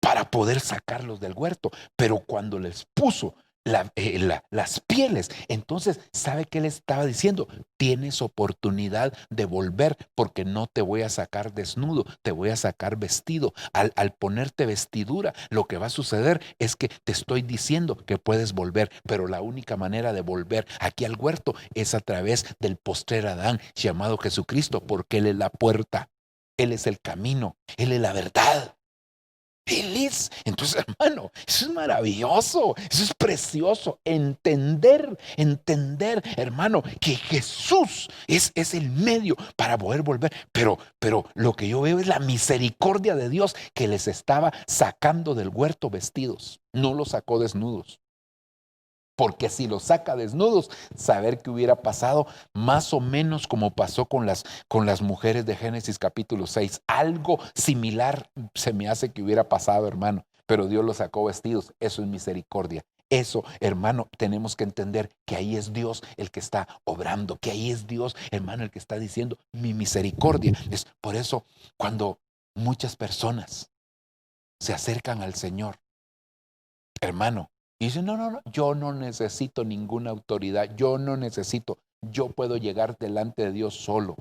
para poder sacarlos del huerto. Pero cuando les puso las pieles, entonces, ¿sabe qué le estaba diciendo? Tienes oportunidad de volver porque no te voy a sacar desnudo, te voy a sacar vestido. Al ponerte vestidura, lo que va a suceder es que te estoy diciendo que puedes volver, pero la única manera de volver aquí al huerto es a través del postrer Adán llamado Jesucristo, porque Él es la puerta, Él es el camino, Él es la verdad. Feliz. Entonces, hermano, eso es maravilloso, eso es precioso. Entender, hermano, que Jesús es el medio para poder volver. Pero lo que yo veo es la misericordia de Dios que les estaba sacando del huerto vestidos. No los sacó desnudos. Porque si los saca desnudos, saber qué hubiera pasado, más o menos como pasó con las mujeres de Génesis capítulo 6. Algo similar se me hace que hubiera pasado, hermano. Pero Dios los sacó vestidos. Eso es misericordia. Eso, hermano, tenemos que entender que ahí es Dios el que está obrando, que ahí es Dios, hermano, el que está diciendo mi misericordia. Es por eso cuando muchas personas se acercan al Señor, hermano, Y dice, no, no, no, yo no necesito ninguna autoridad, yo puedo llegar delante de Dios solo.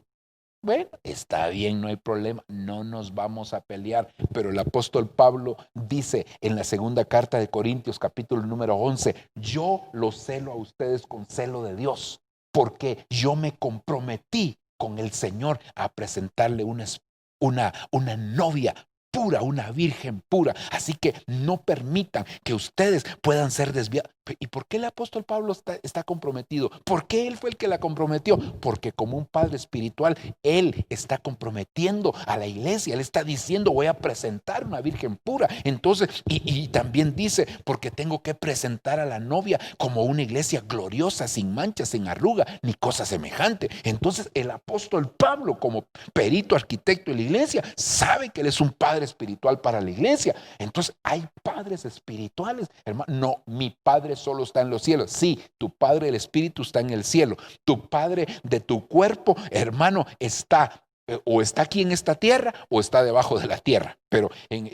Bueno, está bien, no hay problema, no nos vamos a pelear, pero el apóstol Pablo dice en la segunda carta de Corintios, capítulo número 11, yo los celo a ustedes con celo de Dios, porque yo me comprometí con el Señor a presentarle una novia pura, una virgen pura. Así que no permitan que ustedes puedan ser desviados. ¿Y por qué el apóstol Pablo está comprometido? ¿Por qué él fue el que la comprometió? Porque como un padre espiritual, él está comprometiendo a la iglesia. Él está diciendo, voy a presentar una virgen pura. Entonces, y también dice, porque tengo que presentar a la novia como una iglesia gloriosa, sin mancha, sin arruga, ni cosa semejante. Entonces, el apóstol Pablo, como perito arquitecto de la iglesia, sabe que él es un padre espiritual para la iglesia. Entonces, hay padres espirituales, hermano. No, mi padre solo está en los cielos. Sí, tu padre, el espíritu, está en el cielo. Tu padre de tu cuerpo, hermano, está o está aquí en esta tierra o está debajo de la tierra. Pero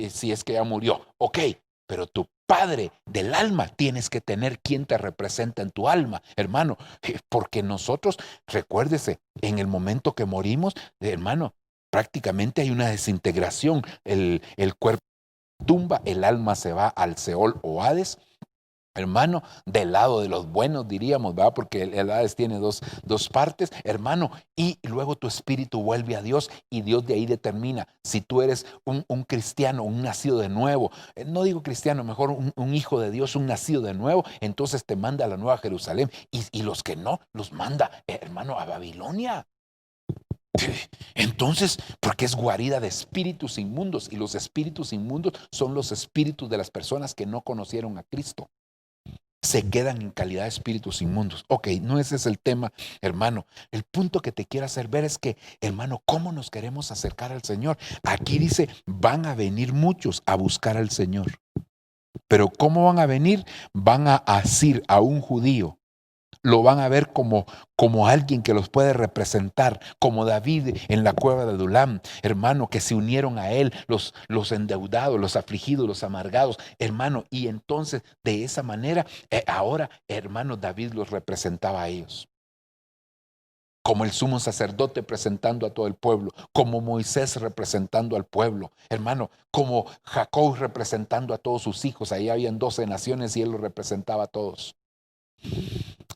si es que ya murió, ok. Pero tu padre del alma tienes que tener quien te representa en tu alma, hermano. Porque nosotros, recuérdese, en el momento que morimos, hermano, prácticamente hay una desintegración. El cuerpo tumba, el alma se va al Seol o Hades. Hermano, del lado de los buenos diríamos, ¿verdad? Porque el Hades tiene dos partes, hermano, y luego tu espíritu vuelve a Dios y Dios de ahí determina si tú eres un cristiano, un nacido de nuevo. No digo cristiano, mejor un hijo de Dios, un nacido de nuevo, entonces te manda a la Nueva Jerusalén y los que no, los manda, hermano, a Babilonia. Entonces, porque es guarida de espíritus inmundos y los espíritus inmundos son los espíritus de las personas que no conocieron a Cristo. Se quedan en calidad de espíritus inmundos. Ok, no ese es el tema, hermano. El punto que te quiero hacer ver es que, hermano, ¿cómo nos queremos acercar al Señor? Aquí dice, van a venir muchos a buscar al Señor. Pero ¿cómo van a venir? Van a asir a un judío. Lo van a ver como alguien que los puede representar, como David en la cueva de Adulam, hermano, que se unieron a él, los endeudados, los afligidos, los amargados, hermano, y entonces de esa manera, ahora, hermano, David los representaba a ellos. Como el sumo sacerdote presentando a todo el pueblo, como Moisés representando al pueblo, hermano, como Jacob representando a todos sus hijos. Ahí habían 12 naciones y él los representaba a todos.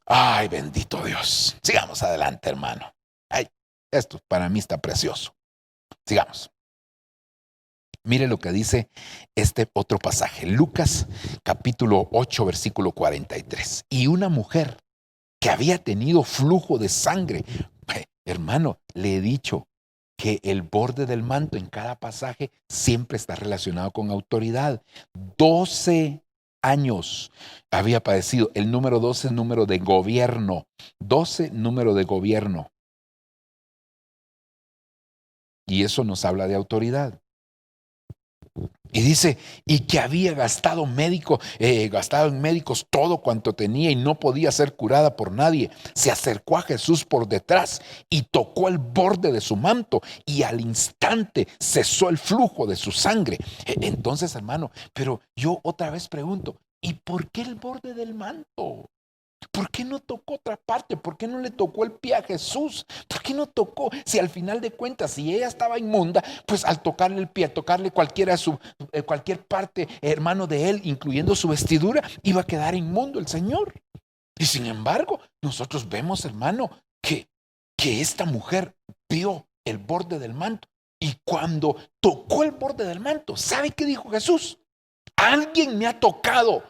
Ay, bendito Dios. Sigamos adelante, hermano. Ay, esto para mí está precioso. Sigamos. Mire lo que dice este otro pasaje. Lucas capítulo 8, versículo 43. Y una mujer que había tenido flujo de sangre. Hermano, le he dicho que el borde del manto en cada pasaje siempre está relacionado con autoridad. 12 años había padecido. El número 12 es número de gobierno. 12, número de gobierno. Y eso nos habla de autoridad. Y dice, y que había gastado en médicos todo cuanto tenía y no podía ser curada por nadie. Se acercó a Jesús por detrás y tocó el borde de su manto y al instante cesó el flujo de su sangre. Entonces, hermano, pero yo otra vez pregunto, ¿y por qué el borde del manto? ¿Por qué no tocó otra parte? ¿Por qué no le tocó el pie a Jesús? ¿Por qué no tocó? Si al final de cuentas, si ella estaba inmunda, pues al tocarle el pie, tocarle cualquier parte, hermano, de él, incluyendo su vestidura, iba a quedar inmundo el Señor. Y sin embargo, nosotros vemos, hermano, que esta mujer vio el borde del manto. Y cuando tocó el borde del manto, ¿sabe qué dijo Jesús? Alguien me ha tocado.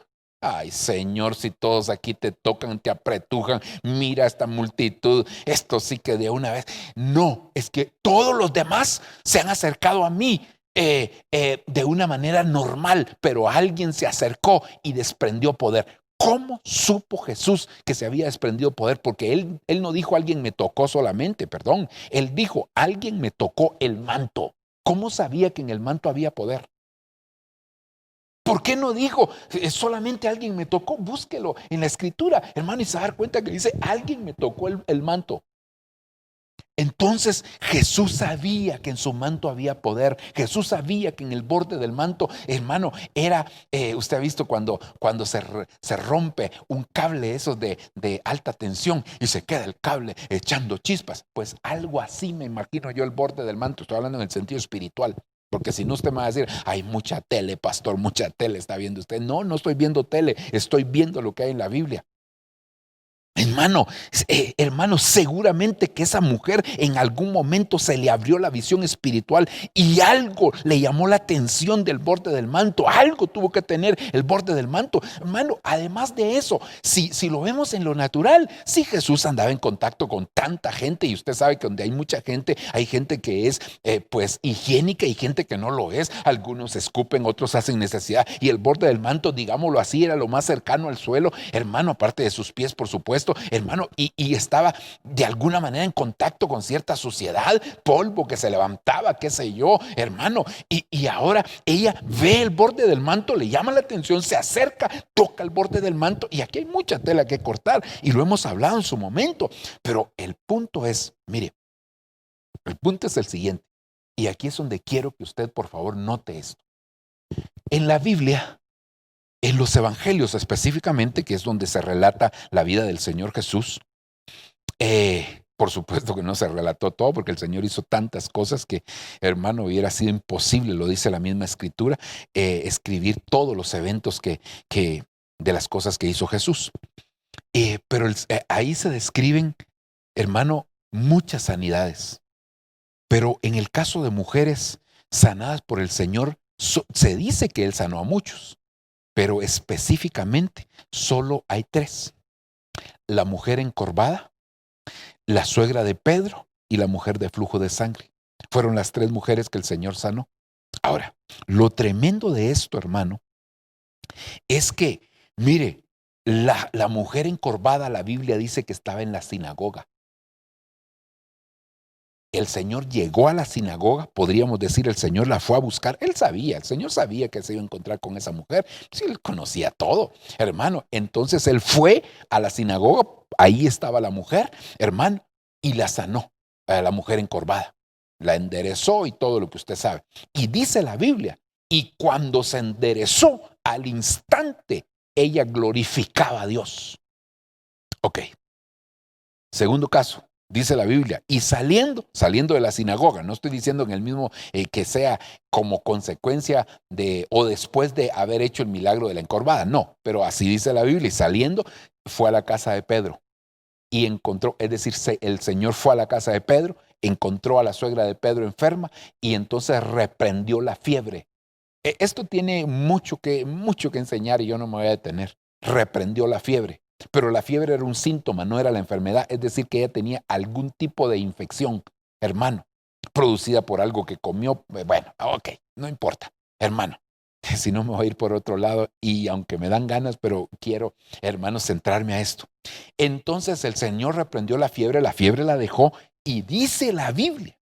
Ay, Señor, si todos aquí te tocan, te apretujan, mira esta multitud, esto sí que de una vez. No, es que todos los demás se han acercado a mí de una manera normal, pero alguien se acercó y desprendió poder. ¿Cómo supo Jesús que se había desprendido poder? Porque él no dijo alguien me tocó solamente, perdón. Él dijo alguien me tocó el manto. ¿Cómo sabía que en el manto había poder? ¿Por qué no dijo solamente alguien me tocó? Búsquelo en la escritura, hermano, y se va a dar cuenta que dice alguien me tocó el manto. Entonces Jesús sabía que en su manto había poder. Jesús sabía que en el borde del manto, hermano, era, usted ha visto cuando se rompe un cable esos de alta tensión y se queda el cable echando chispas. Pues algo así me imagino yo el borde del manto. Estoy hablando en el sentido espiritual. Porque si no, usted me va a decir, hay mucha tele, pastor, mucha tele está viendo usted. No, no estoy viendo tele, estoy viendo lo que hay en la Biblia. Hermano, seguramente que esa mujer en algún momento se le abrió la visión espiritual y algo le llamó la atención del borde del manto. Algo tuvo que tener el borde del manto. Hermano, además de eso, si lo vemos en lo natural, sí, Jesús andaba en contacto con tanta gente y usted sabe que donde hay mucha gente, hay gente que es pues higiénica y gente que no lo es. Algunos escupen, otros hacen necesidad y el borde del manto, digámoslo así, era lo más cercano al suelo. Hermano, aparte de sus pies, por supuesto. Hermano, y estaba de alguna manera en contacto con cierta suciedad, polvo que se levantaba, qué sé yo, hermano, y ahora ella ve el borde del manto, le llama la atención, se acerca, toca el borde del manto, y aquí hay mucha tela que cortar, y lo hemos hablado en su momento, pero el punto es, mire, el punto es el siguiente, y aquí es donde quiero que usted por favor note esto. En la Biblia, en los evangelios específicamente, que es donde se relata la vida del Señor Jesús, por supuesto que no se relató todo porque el Señor hizo tantas cosas que, hermano, hubiera sido imposible, lo dice la misma Escritura, escribir todos los eventos de las cosas que hizo Jesús. Pero ahí se describen, hermano, muchas sanidades. Pero en el caso de mujeres sanadas por el Señor, se dice que Él sanó a muchos. Pero específicamente solo hay 3. La mujer encorvada, la suegra de Pedro y la mujer de flujo de sangre. Fueron las 3 mujeres que el Señor sanó. Ahora, lo tremendo de esto, hermano, es que, mire, la mujer encorvada, la Biblia dice que estaba en la sinagoga. El Señor llegó a la sinagoga, podríamos decir, el Señor la fue a buscar. El Señor sabía que se iba a encontrar con esa mujer. Sí, él conocía todo, hermano. Entonces él fue a la sinagoga, ahí estaba la mujer, hermano, y la sanó, a la mujer encorvada. La enderezó y todo lo que usted sabe. Y dice la Biblia, y cuando se enderezó, al instante, ella glorificaba a Dios. Ok. Segundo caso. Dice la Biblia, y saliendo de la sinagoga, no estoy diciendo en el mismo que sea como consecuencia de o después de haber hecho el milagro de la encorvada, no, pero así dice la Biblia, y saliendo fue a la casa de Pedro y encontró, es decir, el Señor fue a la casa de Pedro, encontró a la suegra de Pedro enferma y entonces reprendió la fiebre. Esto tiene mucho que enseñar y yo no me voy a detener. Reprendió la fiebre. Pero la fiebre era un síntoma, no era la enfermedad. Es decir, que ella tenía algún tipo de infección, hermano, producida por algo que comió. Bueno, ok, no importa, hermano. Si no me voy a ir por otro lado y aunque me dan ganas, pero quiero, hermano, centrarme a esto. Entonces el Señor reprendió la fiebre la dejó y dice la Biblia,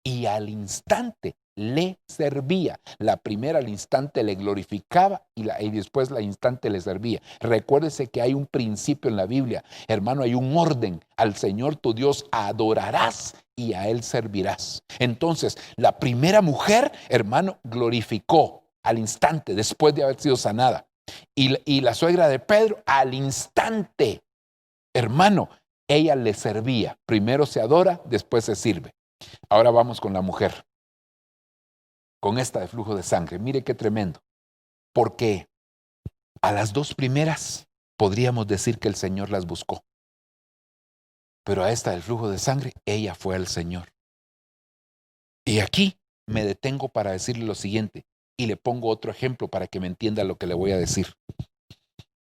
y al instante le servía. La primera al instante le glorificaba y después al instante le servía. Recuérdese que hay un principio en la Biblia, hermano, hay un orden. Al Señor tu Dios adorarás y a Él servirás. Entonces, la primera mujer, hermano, glorificó al instante después de haber sido sanada. Y la suegra de Pedro, al instante, hermano, ella le servía. Primero se adora, después se sirve. Ahora vamos con la mujer, con esta de flujo de sangre. Mire qué tremendo, porque a las 2 primeras podríamos decir que el Señor las buscó, pero a esta del flujo de sangre, ella fue al Señor. Y aquí me detengo para decirle lo siguiente, y le pongo otro ejemplo para que me entienda lo que le voy a decir.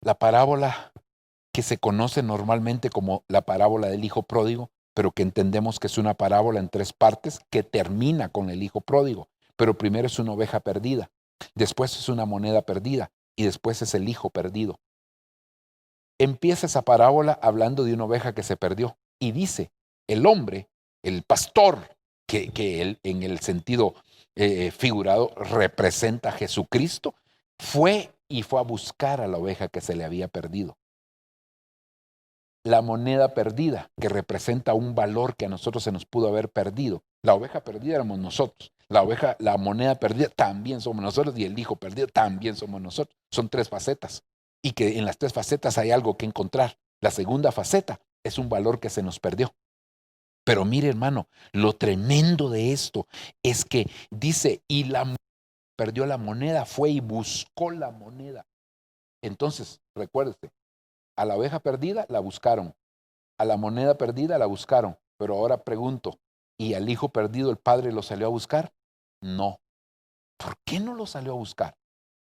La parábola que se conoce normalmente como la parábola del hijo pródigo, pero que entendemos que es una parábola en 3 partes que termina con el hijo pródigo. Pero primero es una oveja perdida, después es una moneda perdida y después es el hijo perdido. Empieza esa parábola hablando de una oveja que se perdió y dice, el hombre, el pastor, que él, en el sentido figurado representa a Jesucristo, fue a buscar a la oveja que se le había perdido. la moneda perdida, que representa un valor que a nosotros se nos pudo haber perdido. La oveja perdida éramos nosotros. La moneda perdida también somos nosotros, y el hijo perdido también somos nosotros. Son 3 facetas, y que en las 3 facetas hay algo que encontrar. La segunda faceta es un valor que se nos perdió. Pero mire, hermano, lo tremendo de esto es que dice, y la mujer perdió la moneda, fue y buscó la moneda. Entonces, recuérdese, a la oveja perdida la buscaron, a la moneda perdida la buscaron, pero ahora pregunto, ¿y al hijo perdido el padre lo salió a buscar? No. ¿Por qué no lo salió a buscar?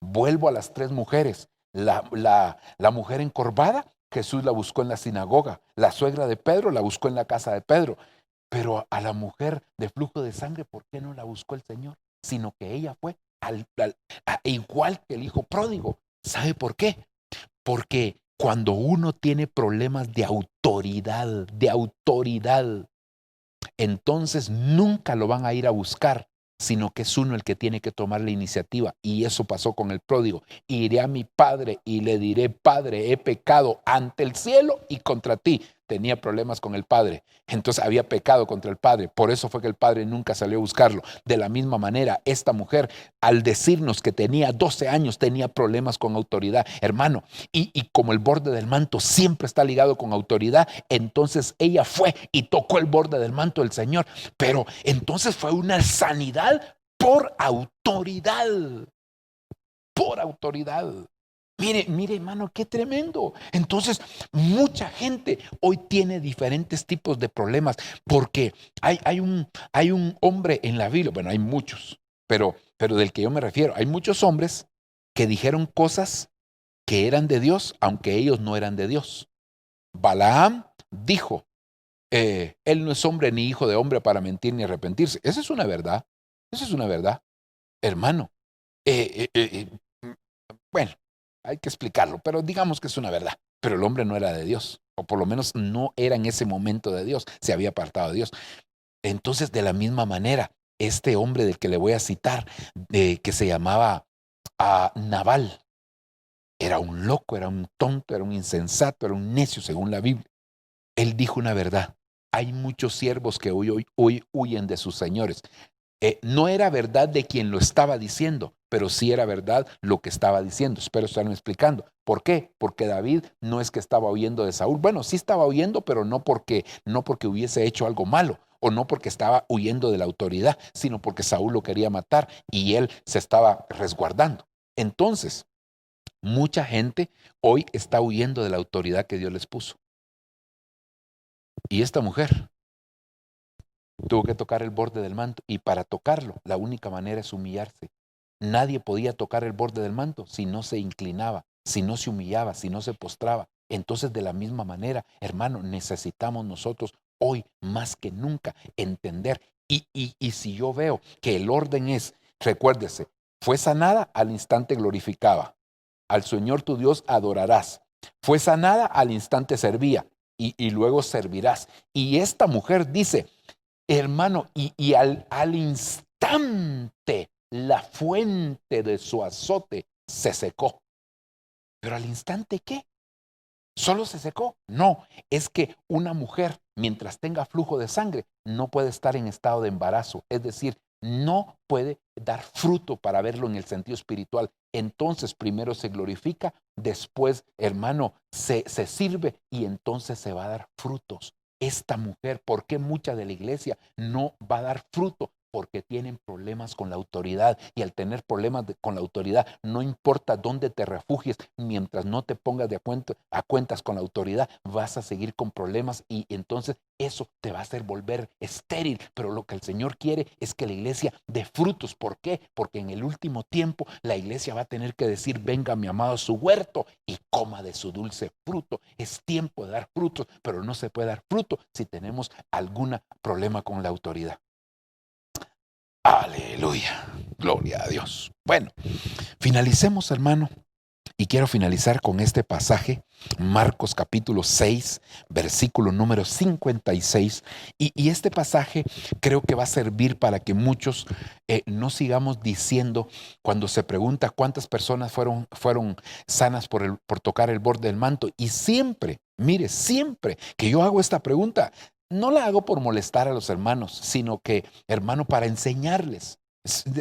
Vuelvo a las 3 mujeres. La mujer encorvada, Jesús la buscó en la sinagoga. La suegra de Pedro la buscó en la casa de Pedro. Pero a la mujer de flujo de sangre, ¿por qué no la buscó el Señor? Sino que ella fue igual que el hijo pródigo. ¿Sabe por qué? Porque cuando uno tiene problemas de autoridad, entonces nunca lo van a ir a buscar, sino que es uno el que tiene que tomar la iniciativa. Y eso pasó con el pródigo. Iré a mi padre y le diré: Padre, he pecado ante el cielo y contra ti. Tenía problemas con el padre, entonces había pecado contra el padre. Por eso fue que el padre nunca salió a buscarlo. De la misma manera, esta mujer, al decirnos que tenía 12 años, tenía problemas con autoridad, hermano. Y como el borde del manto siempre está ligado con autoridad, entonces ella fue y tocó el borde del manto del Señor. Pero entonces fue una sanidad por autoridad. Por autoridad. Mire, hermano, qué tremendo. Entonces, mucha gente hoy tiene diferentes tipos de problemas, porque hay un hombre en la Biblia, bueno, hay muchos, pero del que yo me refiero, hay muchos hombres que dijeron cosas que eran de Dios, aunque ellos no eran de Dios. Balaam dijo, él no es hombre ni hijo de hombre para mentir ni arrepentirse. Esa es una verdad, hermano. Bueno, hay que explicarlo, pero digamos que es una verdad. Pero el hombre no era de Dios, o por lo menos no era en ese momento de Dios, se había apartado de Dios. Entonces, de la misma manera, este hombre del que le voy a citar, que se llamaba Nabal, era un loco, era un tonto, era un insensato, era un necio según la Biblia. Él dijo una verdad: hay muchos siervos que hoy huyen de sus señores. No era verdad de quien lo estaba diciendo, pero sí era verdad lo que estaba diciendo. Espero estarme explicando. ¿Por qué? Porque David no es que estaba huyendo de Saúl. Bueno, sí estaba huyendo, pero no porque hubiese hecho algo malo, o no porque estaba huyendo de la autoridad, sino porque Saúl lo quería matar y él se estaba resguardando. Entonces, mucha gente hoy está huyendo de la autoridad que Dios les puso. Y esta mujer tuvo que tocar el borde del manto, y para tocarlo, la única manera es humillarse. Nadie podía tocar el borde del manto si no se inclinaba, si no se humillaba, si no se postraba. Entonces, de la misma manera, hermano, necesitamos nosotros hoy más que nunca entender. Y si yo veo que el orden es, recuérdese, fue sanada, al instante glorificaba. Al Señor tu Dios adorarás. Fue sanada, al instante servía, y luego servirás. Y esta mujer dice, hermano, y al instante la fuente de su azote se secó. ¿Pero al instante qué? ¿Solo se secó? No, es que una mujer, mientras tenga flujo de sangre, no puede estar en estado de embarazo. Es decir, no puede dar fruto, para verlo en el sentido espiritual. Entonces primero se glorifica, después, hermano, se sirve, y entonces se va a dar frutos. Esta mujer, ¿por qué mucha de la iglesia no va a dar fruto? Porque tienen problemas con la autoridad, y al tener problemas con la autoridad, no importa dónde te refugies, mientras no te pongas a cuentas con la autoridad, vas a seguir con problemas, y entonces eso te va a hacer volver estéril. Pero lo que el Señor quiere es que la iglesia dé frutos. ¿Por qué? Porque en el último tiempo la iglesia va a tener que decir: venga mi amado a su huerto y coma de su dulce fruto. Es tiempo de dar frutos, pero no se puede dar fruto si tenemos algún problema con la autoridad. Aleluya, gloria a Dios. Bueno, finalicemos, hermano, Y quiero finalizar con este pasaje, Marcos capítulo 6, versículo número 56. Y este pasaje creo que va a servir para que muchos no sigamos diciendo, cuando se pregunta cuántas personas fueron sanas por tocar el borde del manto. Y siempre, mire, siempre que yo hago esta pregunta, no la hago por molestar a los hermanos, sino que, hermano, para enseñarles.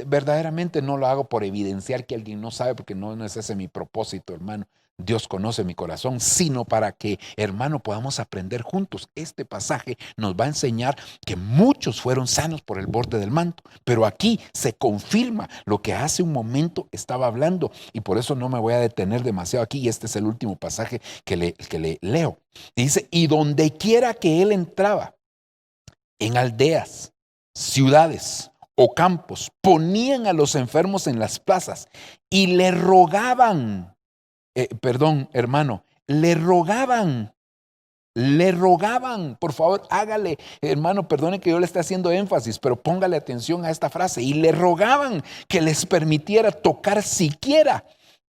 Verdaderamente no lo hago por evidenciar que alguien no sabe, porque no es ese mi propósito, hermano. Dios conoce mi corazón, sino para que, hermano, podamos aprender juntos. Este pasaje nos va a enseñar que muchos fueron sanos por el borde del manto, pero aquí se confirma lo que hace un momento estaba hablando, y por eso no me voy a detener demasiado aquí, y este es el último pasaje que le leo. Y dice, y donde quiera que él entraba, en aldeas, ciudades o campos, ponían a los enfermos en las plazas y le rogaban, hermano, le rogaban, por favor, hágale, hermano, perdone que yo le esté haciendo énfasis, pero póngale atención a esta frase, y le rogaban que les permitiera tocar siquiera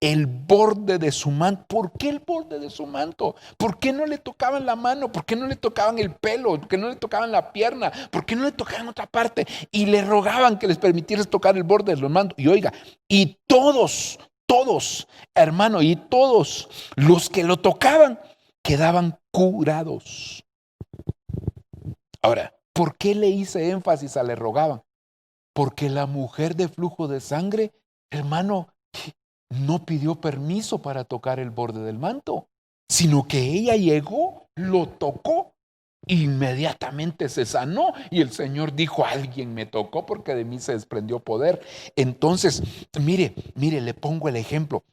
el borde de su manto. ¿Por qué el borde de su manto? ¿Por qué no le tocaban la mano? ¿Por qué no le tocaban el pelo? ¿Por qué no le tocaban la pierna? ¿Por qué no le tocaban otra parte? Y le rogaban que les permitiera tocar el borde de los mantos. Y oiga, y todos, hermano, y todos los que lo tocaban quedaban curados. Ahora, ¿por qué le hice énfasis a le rogaban? Porque la mujer de flujo de sangre, hermano, no pidió permiso para tocar el borde del manto, sino que ella llegó, lo tocó, inmediatamente se sanó, y el Señor dijo, alguien me tocó porque de mí se desprendió poder. Entonces, mire, le pongo el ejemplo.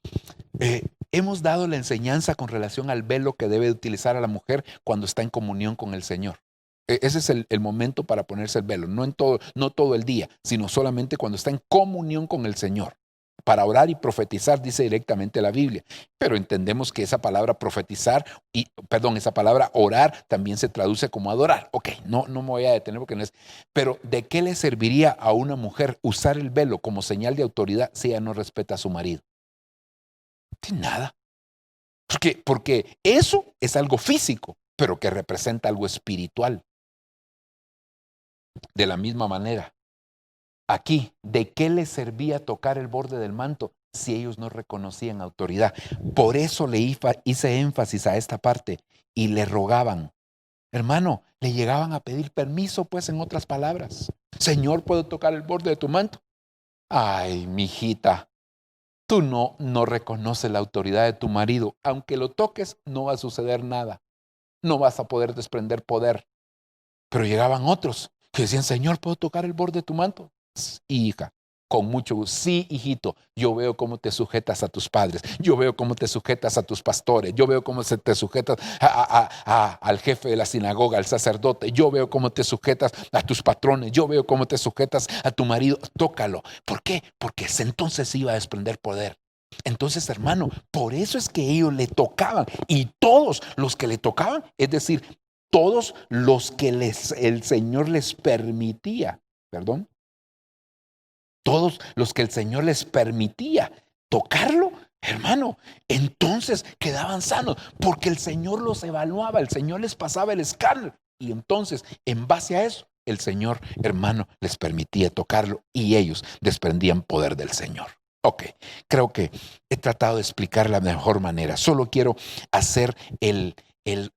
Hemos dado la enseñanza con relación al velo que debe utilizar a la mujer cuando está en comunión con el Señor. Ese es el momento para ponerse el velo, no todo el día, sino solamente cuando está en comunión con el Señor. Para orar y profetizar, dice directamente la Biblia. Pero entendemos que esa palabra profetizar, esa palabra orar también se traduce como adorar. Ok, no me voy a detener porque no es. Pero ¿de qué le serviría a una mujer usar el velo como señal de autoridad si ella no respeta a su marido? De nada. Porque eso es algo físico, pero que representa algo espiritual. De la misma manera, aquí, ¿de qué les servía tocar el borde del manto si ellos no reconocían autoridad? Por eso le hice énfasis a esta parte, y le rogaban. Hermano, le llegaban a pedir permiso, pues, en otras palabras. Señor, ¿puedo tocar el borde de tu manto? Ay, mijita, tú no reconoces la autoridad de tu marido. Aunque lo toques, no va a suceder nada. No vas a poder desprender poder. Pero llegaban otros que decían, Señor, ¿puedo tocar el borde de tu manto? Hija, con mucho gusto. Sí, hijito, yo veo cómo te sujetas a tus padres, yo veo cómo te sujetas a tus pastores, yo veo cómo te sujetas al jefe de la sinagoga, al sacerdote, yo veo cómo te sujetas a tus patrones, yo veo cómo te sujetas a tu marido. Tócalo. ¿Por qué? Porque entonces iba a desprender poder. Entonces, hermano, por eso es que ellos le tocaban, y todos los que le tocaban, es decir, todos los que el Señor les permitía, todos los que el Señor les permitía tocarlo, hermano, entonces quedaban sanos, porque el Señor los evaluaba, el Señor les pasaba el escáner, y entonces, en base a eso, el Señor, hermano, les permitía tocarlo, y ellos desprendían poder del Señor. Ok, creo que he tratado de explicar la mejor manera. Solo quiero hacer el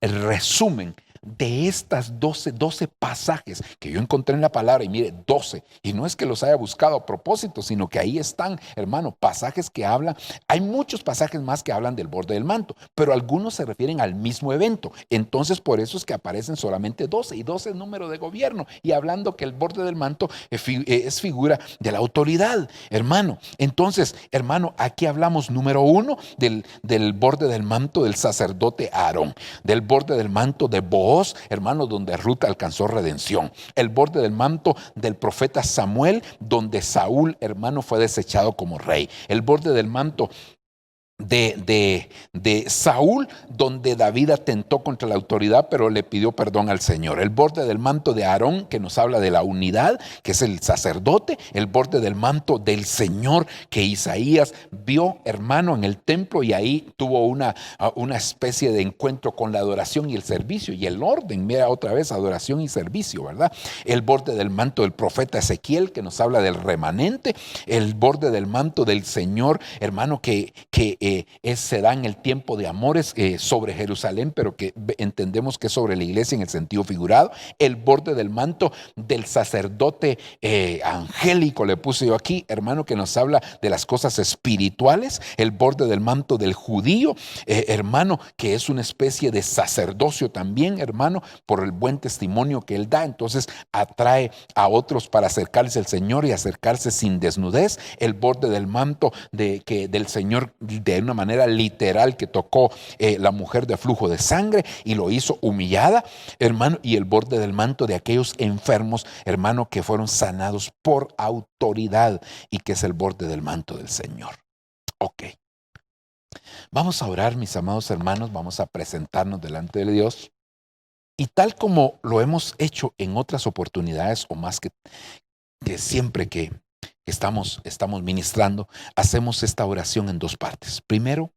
resumen de estas 12 pasajes que yo encontré en la palabra, y mire, 12, y no es que los haya buscado a propósito, sino que ahí están, hermano, pasajes que hablan. Hay muchos pasajes más que hablan del borde del manto, pero algunos se refieren al mismo evento. Entonces, por eso es que aparecen solamente 12, y 12 es número de gobierno, y hablando que el borde del manto es figura de la autoridad, hermano. Entonces, hermano, aquí hablamos, número 1, del borde del manto del sacerdote Aarón, del borde del manto de Booz, hermano, donde Ruth alcanzó redención. El borde del manto del profeta Samuel, donde Saúl, hermano, fue desechado como rey. El borde del manto de Saúl, donde David atentó contra la autoridad, pero le pidió perdón al Señor. El borde del manto de Aarón, que nos habla de la unidad, que es el sacerdote. El borde del manto del Señor, que Isaías vio, hermano, en el templo, y ahí tuvo una especie de encuentro con la adoración y el servicio, y el orden, mira otra vez, adoración y servicio, ¿verdad? El borde del manto del profeta Ezequiel, que nos habla del remanente. El borde del manto del Señor, hermano, que se da en el tiempo de amores sobre Jerusalén, pero que entendemos que es sobre la iglesia en el sentido figurado. El borde del manto del sacerdote angélico, le puse yo aquí, hermano, que nos habla de las cosas espirituales. El borde del manto del judío, hermano, que es una especie de sacerdocio también, hermano, por el buen testimonio que él da. Entonces atrae a otros para acercarse al Señor y acercarse sin desnudez. El borde del manto del Señor, de una manera literal, que tocó la mujer de flujo de sangre y lo hizo humillada, hermano. Y el borde del manto de aquellos enfermos, hermano, que fueron sanados por autoridad, y que es el borde del manto del Señor. Ok. Vamos a orar, mis amados hermanos, vamos a presentarnos delante de Dios. Y tal como lo hemos hecho en otras oportunidades, o más que siempre que estamos ministrando, hacemos esta oración en dos partes. Primero,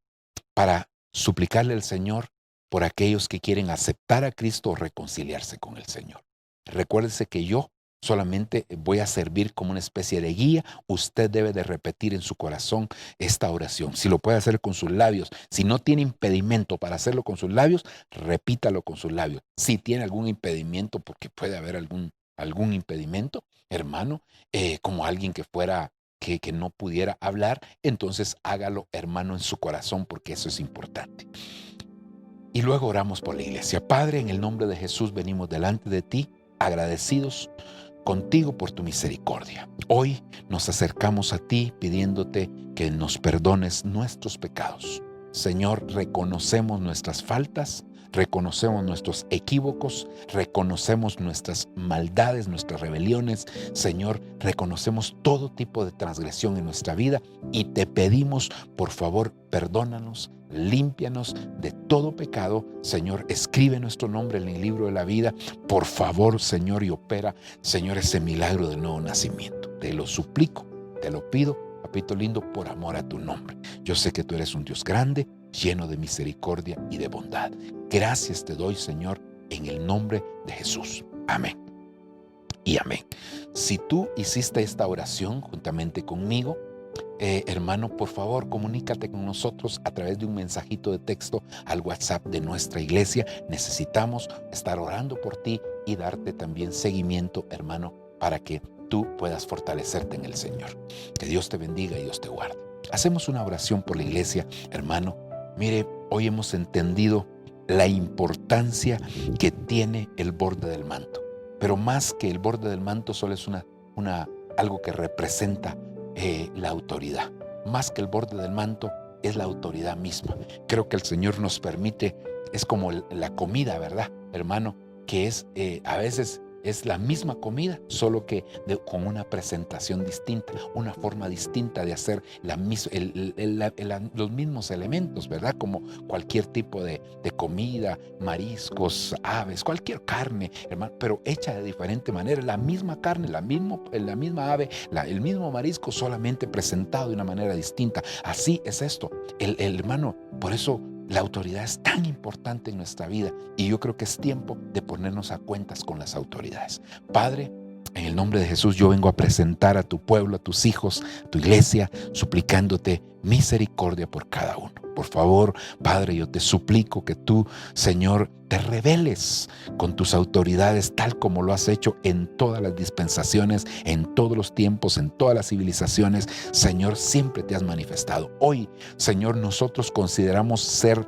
para suplicarle al Señor por aquellos que quieren aceptar a Cristo o reconciliarse con el Señor. Recuérdese que yo solamente voy a servir como una especie de guía. Usted debe de repetir en su corazón esta oración. Si lo puede hacer con sus labios, si no tiene impedimento para hacerlo con sus labios, repítalo con sus labios. Si tiene algún impedimento, porque puede haber algún impedimento, hermano, como alguien que fuera, que no pudiera hablar, entonces hágalo, hermano, en su corazón, porque eso es importante. Y luego oramos por la iglesia. Padre, en el nombre de Jesús venimos delante de ti, agradecidos contigo por tu misericordia. Hoy nos acercamos a ti pidiéndote que nos perdones nuestros pecados. Señor, reconocemos nuestras faltas, reconocemos nuestros equívocos, reconocemos nuestras maldades, nuestras rebeliones. Señor, reconocemos todo tipo de transgresión en nuestra vida y te pedimos, por favor, perdónanos, límpianos de todo pecado. Señor, escribe nuestro nombre en el libro de la vida. Por favor, Señor, y opera, Señor, ese milagro del nuevo nacimiento. Te lo suplico, te lo pido, papito lindo, por amor a tu nombre. Yo sé que tú eres un Dios grande, lleno de misericordia y de bondad. Gracias te doy, Señor, en el nombre de Jesús. Amén y amén. Si tú hiciste esta oración juntamente conmigo, hermano, por favor, comunícate con nosotros a través de un mensajito de texto al WhatsApp de nuestra iglesia. Necesitamos estar orando por ti y darte también seguimiento, hermano, para que tú puedas fortalecerte en el Señor. Que Dios te bendiga y Dios te guarde. Hacemos una oración por la iglesia, hermano. Mire, hoy hemos entendido la importancia que tiene el borde del manto. Pero más que el borde del manto, solo es algo que representa la autoridad. Más que el borde del manto, es la autoridad misma. Creo que el Señor nos permite, es como la comida, ¿verdad, hermano? Que es a veces es la misma comida, solo que con una presentación distinta, una forma distinta de hacer los mismos elementos, ¿verdad? Como cualquier tipo de comida, mariscos, aves, cualquier carne, hermano, pero hecha de diferente manera. La misma carne, la misma ave, el mismo marisco, solamente presentado de una manera distinta. Así es esto, hermano. Por eso la autoridad es tan importante en nuestra vida, y yo creo que es tiempo de ponernos a cuentas con las autoridades. Padre, en el nombre de Jesús, yo vengo a presentar a tu pueblo, a tus hijos, a tu iglesia, suplicándote misericordia por cada uno. Por favor, Padre, yo te suplico que tú, Señor, te reveles con tus autoridades, tal como lo has hecho en todas las dispensaciones, en todos los tiempos, en todas las civilizaciones. Señor, siempre te has manifestado. Hoy, Señor, nosotros consideramos ser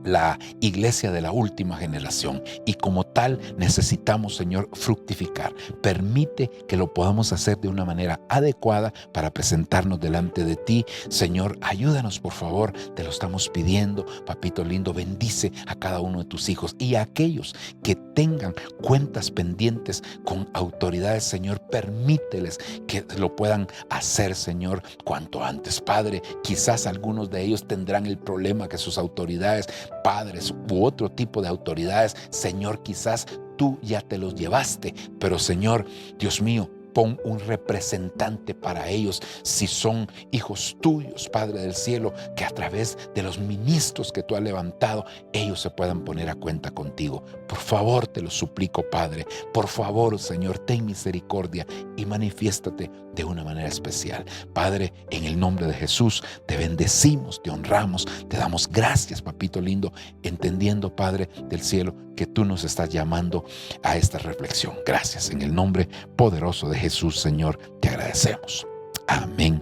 la iglesia de la última generación, y como tal necesitamos, Señor, fructificar. Permite que lo podamos hacer de una manera adecuada para presentarnos delante de ti. Señor, ayúdanos, por favor, te lo estamos pidiendo. Papito lindo, bendice a cada uno de tus hijos y a aquellos que tengan cuentas pendientes con autoridades, Señor, permíteles que lo puedan hacer, Señor, cuanto antes. Padre, quizás algunos de ellos tendrán el problema que sus autoridades, padres u otro tipo de autoridades, Señor, quizás tú ya te los llevaste, pero Señor, Dios mío, pon un representante para ellos, si son hijos tuyos, Padre del cielo, que a través de los ministros que tú has levantado, ellos se puedan poner a cuenta contigo. Por favor, te lo suplico, Padre. Por favor, Señor, ten misericordia y manifiéstate de una manera especial. Padre, en el nombre de Jesús, te bendecimos, te honramos, te damos gracias, papito lindo, entendiendo, Padre del cielo, que tú nos estás llamando a esta reflexión. Gracias, en el nombre poderoso de Jesús, Señor, te agradecemos. Amén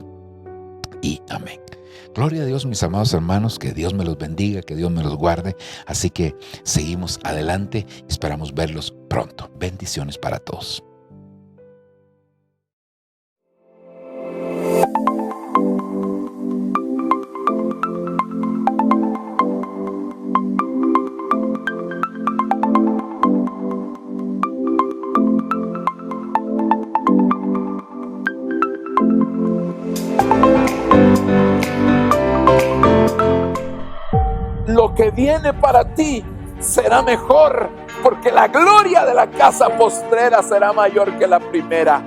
y amén. Gloria a Dios, mis amados hermanos, que Dios me los bendiga, que Dios me los guarde. Así que seguimos adelante, esperamos verlos pronto. Bendiciones para todos. Lo que viene para ti será mejor, porque la gloria de la casa postrera será mayor que la primera.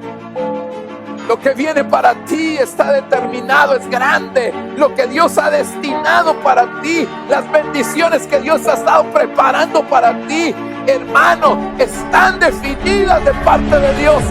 Lo que viene para ti está determinado, es grande. Lo que Dios ha destinado para ti, las bendiciones que Dios ha estado preparando para ti, hermano, están definidas de parte de Dios.